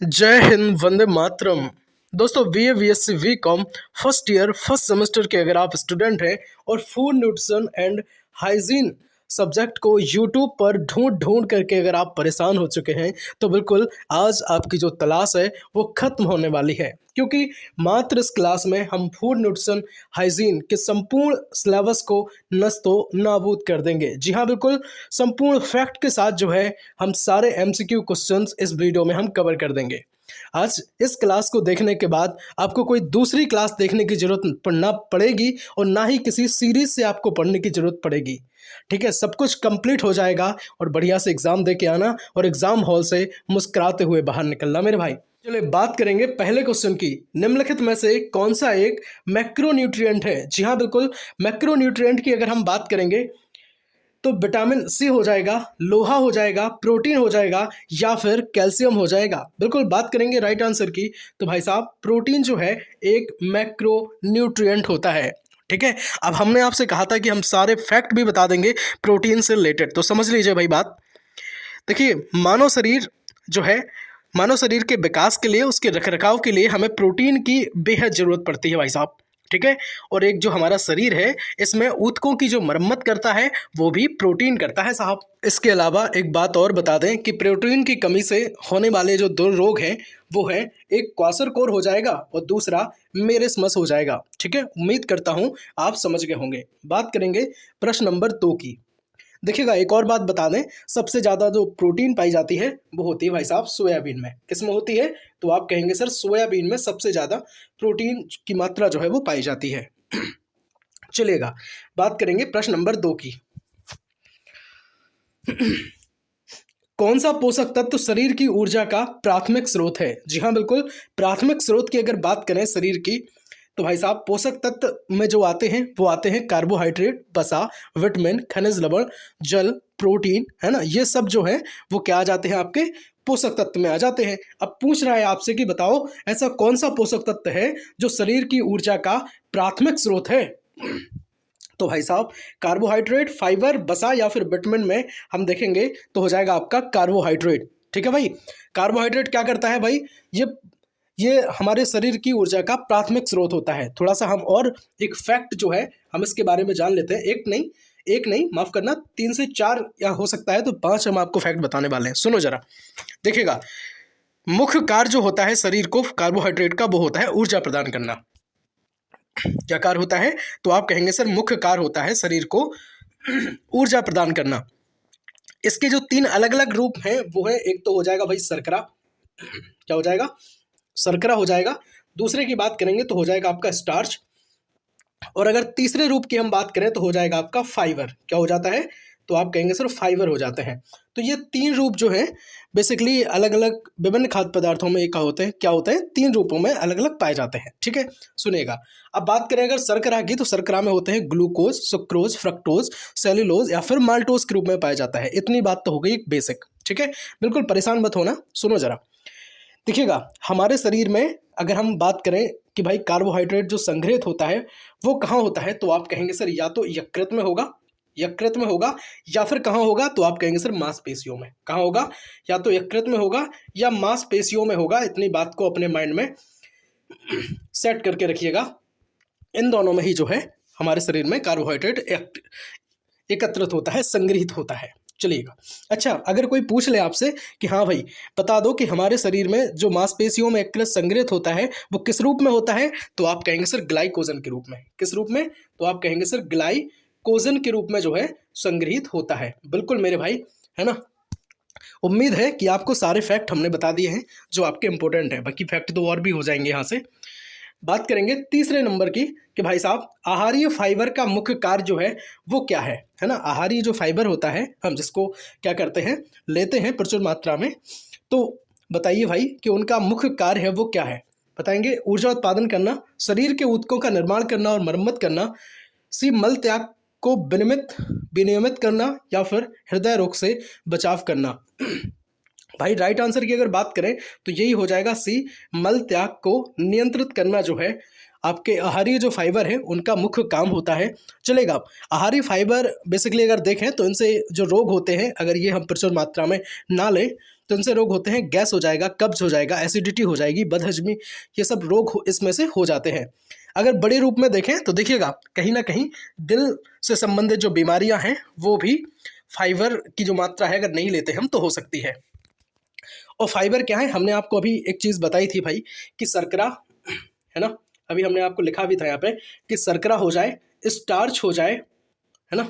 जय हिंद, वंदे मातरम। दोस्तों BSc BCom first year first semester के अगर आप स्टूडेंट हैं और food nutrition and hygiene subject को यूट्यूब पर ढूंढ ढूंढ करके अगर आप परेशान हो चुके हैं तो बिल्कुल आज आपकी जो तलाश है वो खत्म होने वाली है, क्योंकि मात्र इस क्लास में हम फूड न्यूट्रिशन हाइजीन के संपूर्ण सिलेबस को नस्तो नाबूद कर देंगे। जी हाँ, बिल्कुल संपूर्ण फैक्ट के साथ जो है हम सारे MCQ क्वेश्चंस इस वीडियो में हम कवर कर देंगे। आज इस क्लास को देखने के बाद आपको कोई दूसरी क्लास देखने की जरूरत ना पड़ेगी और ना ही किसी सीरीज से आपको पढ़ने की जरूरत पड़ेगी। ठीक है, सब कुछ कंप्लीट हो जाएगा और बढ़िया से एग्जाम दे के आना और एग्जाम हॉल से मुस्कुराते हुए बाहर निकलना मेरे भाई। चलिए बात करेंगे पहले क्वेश्चन की। निम्नलिखित में से कौन सा एक मैक्रोन्यूट्रिएंट है? जी हाँ, बिल्कुल मैक्रोन्यूट्रिएंट की अगर हम बात करेंगे तो विटामिन सी हो जाएगा, लोहा हो जाएगा, प्रोटीन हो जाएगा या फिर कैल्शियम हो जाएगा। बिल्कुल बात करेंगे राइट आंसर की तो भाई साहब प्रोटीन जो है एक मैक्रो न्यूट्रिएंट होता है। ठीक है, अब हमने आपसे कहा था कि हम सारे फैक्ट भी बता देंगे प्रोटीन से रिलेटेड, तो समझ लीजिए भाई बात। देखिए, मानव शरीर के विकास के लिए, उसके रखरखाव के लिए हमें प्रोटीन की बेहद ज़रूरत पड़ती है भाई साहब। ठीक है, और एक जो हमारा शरीर है इसमें ऊतकों की जो मरम्मत करता है वो भी प्रोटीन करता है साहब। इसके अलावा एक बात और बता दें कि प्रोटीन की कमी से होने वाले जो दो रोग हैं वो है, एक क्वाशरकोर हो जाएगा और दूसरा मेरिस्मस हो जाएगा। ठीक है, उम्मीद करता हूँ आप समझ गए होंगे। बात करेंगे प्रश्न नंबर 2 की। देखिएगा, एक और बात बता दें, सबसे ज़्यादा जो प्रोटीन पाई जाती है वो होती है भाई साहब सोयाबीन में। किस में होती है? तो आप कहेंगे सर सोयाबीन में सबसे ज़्यादा प्रोटीन की मात्रा जो है वो पाई जाती है। चलिएगा, बात करेंगे प्रश्न नंबर 2 की। कौन सा पोषक तत्व शरीर की ऊर्जा का प्राथमिक स्रोत है? जी हाँ, बिल्कुल प्राथमिक स्रोत की अगर बात करें शरीर की तो भाई साहब पोषक तत्व में जो आते हैं वो आते हैं कार्बोहाइड्रेट, वसा, विटामिन, खनिज लवण, जल, प्रोटीन, है ना। ये सब जो है वो क्या आ जाते हैं? आपके पोषक तत्व में आ जाते हैं। अब पूछ रहा है आपसे कि बताओ ऐसा कौन सा पोषक तत्व है जो शरीर की ऊर्जा का प्राथमिक स्रोत है? तो भाई साहब कार्बोहाइड्रेट, फाइबर, वसा या फिर विटामिन में हम देखेंगे तो हो जाएगा आपका कार्बोहाइड्रेट। ठीक है भाई, कार्बोहाइड्रेट क्या करता है भाई? ये हमारे शरीर की ऊर्जा का प्राथमिक स्रोत होता है। थोड़ा सा हम और एक फैक्ट जो है हम इसके बारे में जान लेते हैं। एक नहीं माफ करना, 3 से 4 या हो सकता है तो 5 हम आपको फैक्ट बताने वाले हैं। सुनो जरा, देखिएगा, मुख्य कार्य जो होता है शरीर को कार्बोहाइड्रेट का वो होता है ऊर्जा प्रदान करना। क्या कार्य होता है? तो आप कहेंगे सर मुख्य कार्य होता है शरीर को ऊर्जा प्रदान करना। इसके जो 3 अलग अलग रूप हैं वो है, एक तो हो जाएगा भाई शर्करा, क्या हो जाएगा? शर्करा हो जाएगा। दूसरे की बात करेंगे तो हो जाएगा आपका स्टार्च, और अगर तीसरे रूप की हम बात करें तो हो जाएगा आपका फाइबर। क्या हो जाता है? तो आप कहेंगे सर फाइबर हो जाते हैं। तो ये 3 रूप जो हैं बेसिकली अलग अलग विभिन्न खाद्य पदार्थों में क्या होते हैं 3 रूपों में अलग अलग पाए जाते हैं। ठीक है, सुनिएगा। अब बात करें अगर शर्करा की तो शर्करा में होते हैं ग्लूकोज, सुक्रोज, फ्रक्टोज, सेल्यूलोज या फिर माल्टोज के रूप में पाया जाता है। इतनी बात तो हो गई बेसिक। ठीक है, बिल्कुल परेशान मत होना। सुनो जरा, देखिएगा, हमारे शरीर में अगर हम बात करें कि भाई कार्बोहाइड्रेट जो संग्रहित होता है वो कहाँ होता है, तो आप कहेंगे सर या तो यकृत में होगा या फिर कहाँ होगा, तो आप कहेंगे सर मांसपेशियों में। कहाँ होगा? या तो यकृत में होगा या मांसपेशियों में होगा। इतनी बात को अपने माइंड में सेट करके रखिएगा। इन दोनों में ही जो है हमारे शरीर में कार्बोहाइड्रेट एकत्रित होता है, संग्रहित होता है। चलिएगा, अच्छा अगर कोई पूछ ले आपसे कि हाँ भाई बता दो कि हमारे शरीर में जो मांसपेशियों में एकत्रित संग्रहित होता है वो किस रूप में होता है, तो आप कहेंगे सर ग्लाइकोजन के रूप में। किस रूप में? तो आप कहेंगे सर ग्लाइकोजन के रूप में जो है संग्रहित होता है। बिल्कुल मेरे भाई, है ना। उम्मीद है कि आपको सारे फैक्ट हमने बता दिए हैं जो आपके इंपॉर्टेंट है। बाकी फैक्ट तो और भी हो जाएंगे यहाँ से। बात करेंगे तीसरे नंबर की कि भाई साहब आहारीय फाइबर का मुख्य कार्य जो है वो क्या है ना। आहारीय जो फाइबर होता है हम जिसको क्या करते हैं, लेते हैं प्रचुर मात्रा में, तो बताइए भाई कि उनका मुख्य कार्य है वो क्या है? बताएंगे ऊर्जा उत्पादन करना, शरीर के ऊतकों का निर्माण करना और मरम्मत करना, सी मल त्याग को विनियमित करना या फिर हृदय रोग से बचाव करना। भाई राइट आंसर की अगर बात करें तो यही हो जाएगा सी, मल त्याग को नियंत्रित करना जो है आपके आहारीय जो फाइबर है उनका मुख्य काम होता है। चलेगा, आहारी फाइबर बेसिकली अगर देखें तो इनसे जो रोग होते हैं अगर ये हम प्रचुर मात्रा में ना लें कौन से रोग होते हैं? गैस हो जाएगा, कब्ज हो जाएगा, एसिडिटी हो जाएगी, बदहजमी, ये सब रोग इसमें से हो जाते हैं। अगर बड़े रूप में देखें तो देखिएगा कहीं ना कहीं दिल से संबंधित जो बीमारियां हैं वो भी फाइबर की जो मात्रा है अगर नहीं लेते हम तो हो सकती है। और फाइबर क्या है? हमने आपको अभी एक चीज़ बताई थी भाई कि शर्करा, है ना, अभी हमने आपको लिखा भी था यहाँ पे कि शर्करा हो जाए, स्टार्च हो जाए, है ना,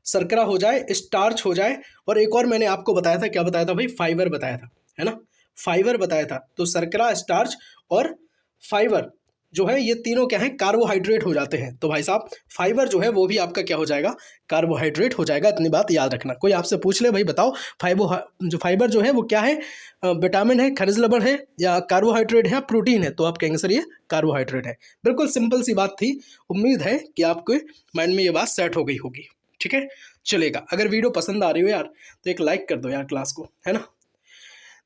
शर्करा हो जाए, स्टार्च हो जाए, और एक और मैंने आपको बताया था, क्या बताया था भाई? फाइबर बताया था, है ना, फाइबर बताया था। तो शर्करा, स्टार्च और फाइबर जो है ये तीनों क्या है? कार्बोहाइड्रेट हो जाते हैं। तो भाई साहब फाइबर जो है वो भी आपका क्या हो जाएगा? कार्बोहाइड्रेट हो जाएगा। इतनी बात याद रखना। कोई आपसे पूछ ले भाई बताओ फाइबर जो है वो क्या है? विटामिन है, खनिज लवण है, या कार्बोहाइड्रेट है, या प्रोटीन है? तो आप कहेंगे सर ये कार्बोहाइड्रेट है। बिल्कुल सिंपल सी बात थी। उम्मीद है कि आपके माइंड में ये बात सेट हो गई होगी। ठीक है, चलेगा। अगर वीडियो पसंद आ रही हो यार तो एक लाइक कर दो यार क्लास को, है ना।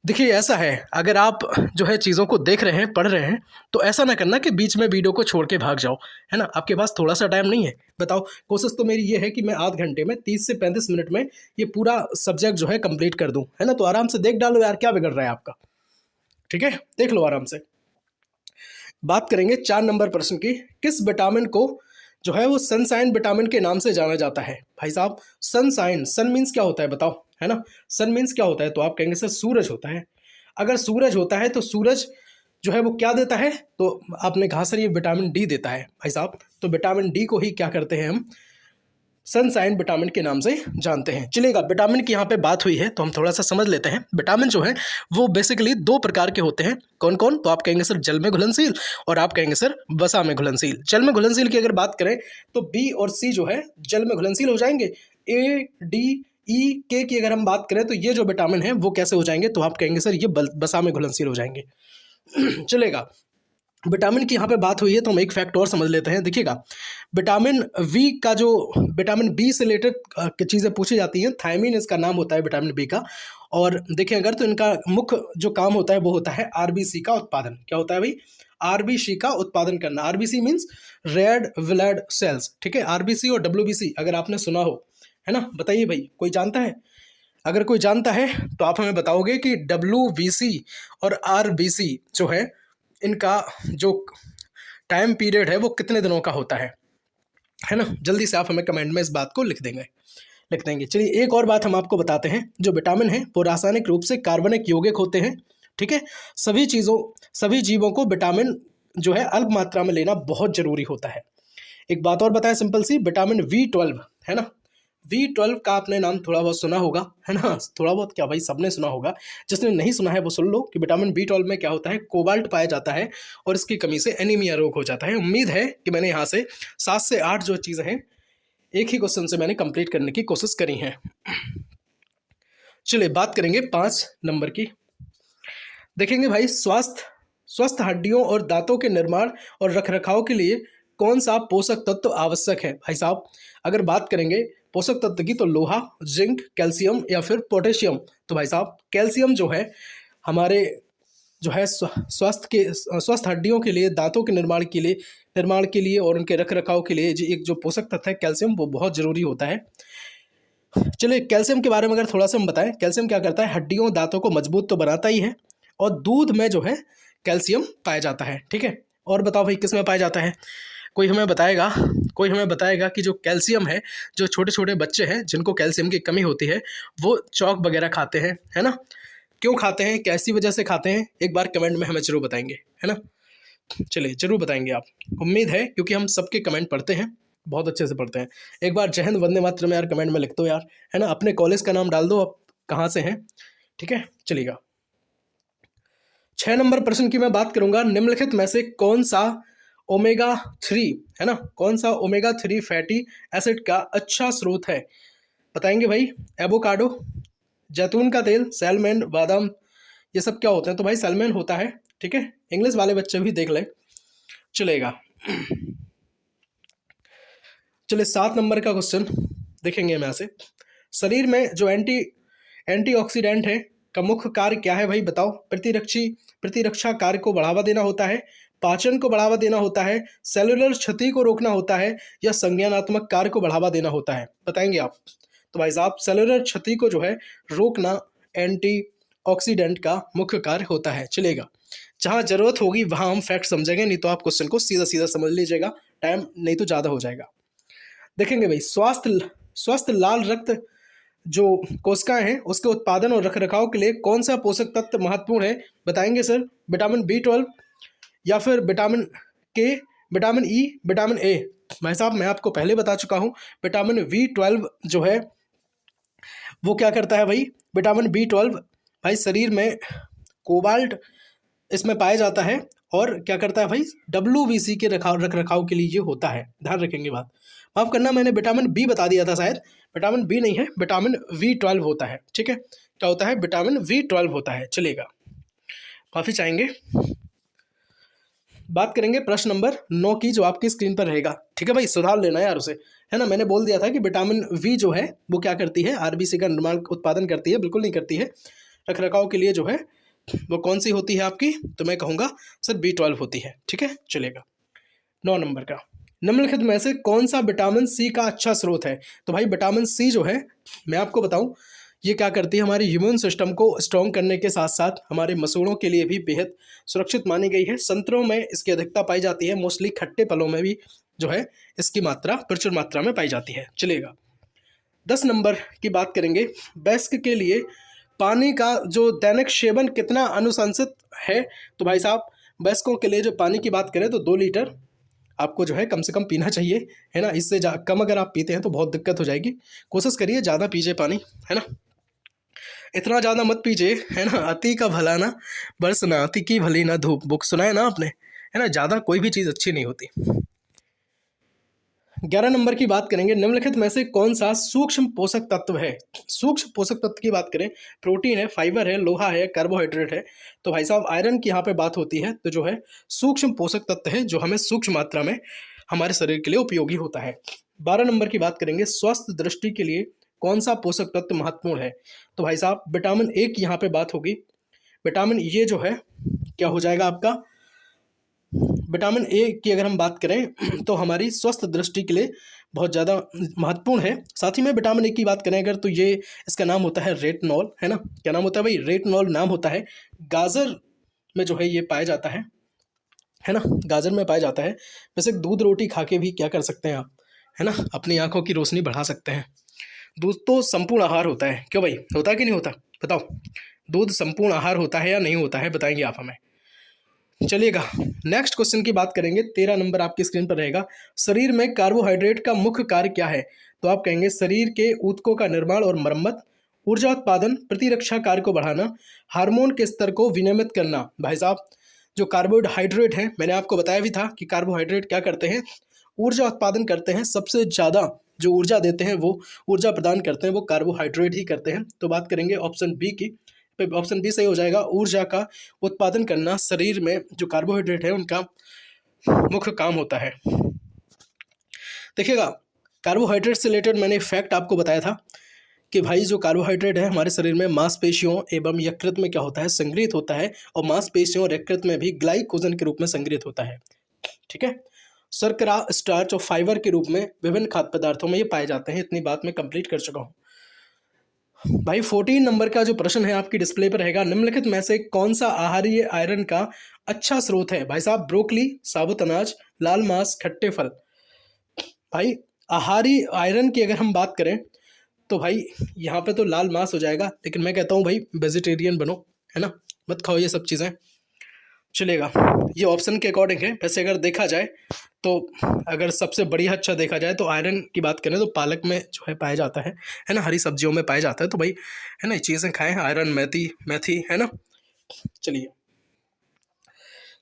देखिए ऐसा है, अगर आप जो है चीज़ों को देख रहे हैं, पढ़ रहे हैं, तो ऐसा ना करना कि बीच में वीडियो को छोड़ के भाग जाओ, है ना। आपके पास थोड़ा सा टाइम नहीं है, बताओ। कोशिश तो मेरी ये है कि मैं आध घंटे में 30 से 35 मिनट में ये पूरा सब्जेक्ट जो है कंप्लीट कर दूं, है ना। तो आराम से देख डालो यार, क्या बिगड़ रहा है आपका? ठीक है, देख लो आराम से। बात करेंगे 4 नंबर प्रश्न की। किस विटामिन को जो है वो सनसाइन विटामिन के नाम से जाना जाता है? भाई साहब सनसाइन, सन मीन्स क्या होता है बताओ, है ना। सन मीन्स क्या होता है? तो आप कहेंगे सर सूरज होता है। अगर सूरज होता है तो सूरज जो है वो क्या देता है? तो आपने कहा सर ये विटामिन डी देता है। भाई साहब तो विटामिन डी को ही क्या करते हैं हम? सनसाइन विटामिन के नाम से जानते हैं। चलिएगा, विटामिन की यहाँ पे बात हुई है तो हम थोड़ा सा समझ लेते हैं। विटामिन जो है वो बेसिकली 2 प्रकार के होते हैं। कौन कौन? तो आप कहेंगे सर जल में घुलनशील, और आप कहेंगे सर वसा में घुलनशील। जल में घुलनशील की अगर बात करें तो बी और सी जो है जल में घुलनशील हो जाएंगे। ए, डी, ई, के की अगर हम बात करें तो ये जो विटामिन है वो कैसे हो जाएंगे? तो आप कहेंगे सर ये वसा में घुलनशील हो जाएंगे। चलेगा, विटामिन की यहाँ पे बात हुई है तो हम एक फैक्ट और समझ लेते हैं। देखिएगा, विटामिन वी का जो विटामिन बी से रिलेटेड चीज़ें पूछी जाती हैं, थायमिन इसका नाम होता है विटामिन बी का। और देखें अगर तो इनका मुख्य जो काम होता है वो होता है आरबीसी का उत्पादन। क्या होता है भाई? आरबीसी का उत्पादन करना। RBC means red blood cells. ठीक है, आरबीसी और डब्ल्यूबीसी अगर आपने सुना हो, है ना, बताइए भाई कोई जानता है? अगर कोई जानता है तो आप हमें बताओगे कि डब्ल्यूबीसी और आरबीसी जो है इनका जो टाइम पीरियड है वो कितने दिनों का होता है ना। जल्दी से आप हमें कमेंट में इस बात को लिख देंगे। चलिए एक और बात हम आपको बताते हैं। जो विटामिन है वो रासायनिक रूप से कार्बनिक यौगिक होते हैं। ठीक है, सभी जीवों को विटामिन जो है अल्प मात्रा में लेना बहुत जरूरी होता है। एक बात और बताएं सिंपल सी, विटामिन B12, है ना, B12 का आपने नाम थोड़ा बहुत सुना होगा, है ना। थोड़ा बहुत क्या भाई, सबने सुना होगा। जिसने नहीं सुना है वो सुन लो कि विटामिन B12 में क्या होता है? कोबाल्ट पाया जाता है और इसकी कमी से एनीमिया रोग हो जाता है। उम्मीद है कि मैंने यहाँ से 7 से 8 जो चीज़ें हैं एक ही क्वेश्चन से मैंने कंप्लीट करने की कोशिश करी है। चलिए बात करेंगे 5 नंबर की। देखेंगे भाई, स्वस्थ हड्डियों और दांतों के निर्माण और रखरखाव के लिए कौन सा पोषक तत्व आवश्यक है? भाई साहब अगर बात करेंगे पोषक तत्व की तो लोहा, जिंक, कैल्शियम या फिर पोटेशियम। तो भाई साहब कैल्शियम जो है हमारे जो है स्वस्थ हड्डियों के लिए, दांतों के निर्माण के लिए और उनके रखरखाव के लिए एक जो पोषक तत्व है कैल्शियम, वो बहुत जरूरी होता है। चलिए कैल्शियम के बारे में अगर थोड़ा सा हम बताएं, कैल्शियम क्या करता है? हड्डियों दांतों को मजबूत तो बनाता ही है, और दूध में जो है कैल्शियम पाया जाता है। ठीक है, और बताओ भाई किस में पाया जाता है? कोई हमें बताएगा कि जो कैल्शियम है, जो छोटे छोटे बच्चे हैं जिनको कैल्शियम की कमी होती है वो चॉक वगैरह खाते हैं, है ना। क्यों खाते हैं, कैसी वजह से खाते हैं, एक बार कमेंट में हमें जरूर बताएंगे, है ना। चलिए जरूर बताएंगे आप, उम्मीद है, क्योंकि हम सबके कमेंट पढ़ते हैं, बहुत अच्छे से पढ़ते हैं। एक बार जय हिंद वंदे मातरम में यार कमेंट में लिख दो यार, है ना। अपने कॉलेज का नाम डाल दो, आप कहाँ से हैं। ठीक है, चलिएगा 6 नंबर प्रश्न की मैं बात करूंगा। निम्नलिखित में से कौन सा ओमेगा 3, है ना, कौन सा ओमेगा 3 फैटी एसिड का अच्छा स्रोत है? बताएंगे भाई। एवोकाडो, जैतून का तेल, सैलमन, बादाम, ये सब क्या होते हैं? तो भाई सैलमन होता है। ठीक है, इंग्लिश वाले बच्चे भी देख ले, चलेगा। चलिए 7 नंबर का क्वेश्चन देखेंगे हम यहाँ से। शरीर में जो एंटीऑक्सीडेंट है का मुख्य कार्य क्या है भाई बताओ? प्रतिरक्षा कार्य को बढ़ावा देना होता है, पाचन को बढ़ावा देना होता है, सेलुलर क्षति को रोकना होता है, या संज्ञानात्मक कार्य को बढ़ावा देना होता है? बताएंगे आप। तो भाई साहब सेलुलर क्षति को जो है रोकना एंटीऑक्सीडेंट का मुख्य कार्य होता है। चलेगा, जहाँ ज़रूरत होगी वहाँ हम फैक्ट समझेंगे, नहीं तो आप क्वेश्चन को सीधा सीधा समझ लीजिएगा, टाइम नहीं तो ज़्यादा हो जाएगा। देखेंगे भाई, स्वस्थ लाल रक्त जो कोशिकाएं हैं उसके उत्पादन और रखरखाव के लिए कौन सा पोषक तत्व महत्वपूर्ण है, बताएंगे सर। विटामिन B12 या फिर विटामिन के, विटामिन ई, विटामिन ए। भाई साहब मैं आपको पहले बता चुका हूँ, विटामिन B12 जो है वो क्या करता है भाई, विटामिन B12 भाई शरीर में कोबाल्ट इसमें पाया जाता है और क्या करता है भाई, WBC के रख रखाव के लिए ये होता है, ध्यान रखेंगे बात। माफ़ करना, मैंने विटामिन बी बता दिया था शायद, विटामिन बी नहीं है, विटामिन V12 होता है। ठीक है, क्या होता है, विटामिन V12 होता है। चलेगा, काफ़ी चाहेंगे। बात करेंगे प्रश्न नंबर 9 की, जो आपकी स्क्रीन पर रहेगा। ठीक है भाई, सुधार लेना है यार उसे, है ना। मैंने बोल दिया था कि विटामिन V जो है वो क्या करती है, RBC का निर्माण उत्पादन करती है, बिल्कुल नहीं करती है। रखरखाव के लिए जो है वो कौन सी होती है आपकी, तो मैं कहूँगा सर B12 होती है। ठीक है, चलेगा। 9 नंबर का, निम्नलिखित में से कौन सा विटामिन C का अच्छा स्रोत है। तो भाई विटामिन C जो है मैं आपको बताऊं, ये क्या करती है, हमारे इम्यून सिस्टम को स्ट्रॉन्ग करने के साथ साथ हमारे मसूड़ों के लिए भी बेहद सुरक्षित मानी गई है। संतरों में इसकी अधिकता पाई जाती है, मोस्टली खट्टे फलों में भी जो है इसकी मात्रा प्रचुर मात्रा में पाई जाती है। चलेगा, 10 नंबर की बात करेंगे। वयस्क के लिए पानी का जो दैनिक सेवन कितना अनुशंसित है, तो भाई साहब वयस्कों के लिए जो पानी की बात करें तो 2 लीटर आपको जो है कम से कम पीना चाहिए, है ना। इससे कम अगर आप पीते हैं तो बहुत दिक्कत हो जाएगी। कोशिश करिए ज़्यादा पीजिए पानी, है ना, इतना ज़्यादा मत पीजिए, है ना। अति का भला ना बरसना, अति की भली ना धूप, बुक सुना है ना आपने, है ना। ज़्यादा कोई भी चीज़ अच्छी नहीं होती। 11 नंबर की बात करेंगे, निम्नलिखित में से कौन सा सूक्ष्म पोषक तत्व है। सूक्ष्म पोषक तत्व की बात करें, प्रोटीन है, फाइबर है, लोहा है, कार्बोहाइड्रेट है। तो भाई साहब आयरन की यहाँ पे बात होती है, तो जो है सूक्ष्म पोषक तत्व है जो हमें सूक्ष्म मात्रा में हमारे शरीर के लिए उपयोगी होता है। 12 नंबर की बात करेंगे, स्वस्थ दृष्टि के लिए कौन सा पोषक तत्व महत्वपूर्ण है। तो भाई साहब विटामिन ए की यहाँ पे बात होगी। विटामिन ए जो है क्या हो जाएगा आपका, विटामिन ए की अगर हम बात करें तो हमारी स्वस्थ दृष्टि के लिए बहुत ज़्यादा महत्वपूर्ण है। साथ ही में विटामिन ए की बात करें अगर, तो ये इसका नाम होता है रेटिनॉल, है ना। क्या नाम होता है भाई, रेटिनॉल नाम होता है। गाजर में जो है ये पाया जाता है ना, गाजर में पाया जाता है। वैसे दूध रोटी खा के भी क्या कर सकते हैं आप, है ना, अपनी आंखों की रोशनी बढ़ा सकते हैं। दूध तो संपूर्ण आहार होता है, क्यों भाई, होता है कि नहीं होता, बताओ। दूध संपूर्ण आहार होता है या नहीं होता है, बताएंगे आप हमें। चलिएगा, नेक्स्ट क्वेश्चन की बात करेंगे। 13 नंबर आपकी स्क्रीन पर रहेगा। शरीर में कार्बोहाइड्रेट का मुख्य कार्य क्या है। तो आप कहेंगे शरीर के ऊतकों का निर्माण और मरम्मत, ऊर्जा उत्पादन, प्रतिरक्षा कार्य को बढ़ाना, हार्मोन के स्तर को विनियमित करना। भाई साहब जो कार्बोहाइड्रेट है, मैंने आपको बताया भी था कि कार्बोहाइड्रेट क्या करते हैं, ऊर्जा उत्पादन करते हैं। सबसे ज़्यादा जो ऊर्जा देते हैं, वो ऊर्जा प्रदान करते हैं, वो कार्बोहाइड्रेट ही करते हैं। तो बात करेंगे ऑप्शन बी की, ऑप्शन बी सही हो जाएगा। ऊर्जा का उत्पादन करना शरीर में जो कार्बोहाइड्रेट है उनका मुख्य काम होता है। देखिएगा, कार्बोहाइड्रेट से रिलेटेड मैंने फैक्ट आपको बताया था कि भाई जो कार्बोहाइड्रेट है हमारे शरीर में मांसपेशियों एवं यकृत में क्या होता है, संग्रहित होता है, और मांसपेशियों और यकृत में भी ग्लाइकोजन के रूप में संग्रहित होता है। ठीक है, शर्करा, स्टार्च और फाइबर के रूप में विभिन्न खाद्य पदार्थों में ये पाए जाते हैं। इतनी बात मैं कंप्लीट कर चुका हूँ। भाई 14 नंबर का जो प्रश्न है आपकी डिस्प्ले पर रहेगा। निम्नलिखित में से कौन सा आहारीय आयरन का अच्छा स्रोत है। भाई साहब ब्रोकली, साबुत अनाज, लाल मांस, खट्टे फल। भाई आहारी आयरन की अगर हम बात करें तो भाई यहाँ पे तो लाल मांस हो जाएगा, लेकिन मैं कहता हूँ भाई वेजिटेरियन बनो, है ना, मत खाओ ये सब चीज़ें। चलेगा, ये ऑप्शन के अकॉर्डिंग है। वैसे अगर देखा जाए तो अगर सबसे बढ़िया अच्छा देखा जाए तो आयरन की बात करें तो पालक में जो है पाया जाता है ना, हरी सब्जियों में पाया जाता है। तो भाई है ना, ये चीज़ें खाएं, आयरन, मेथी, है ना। चलिए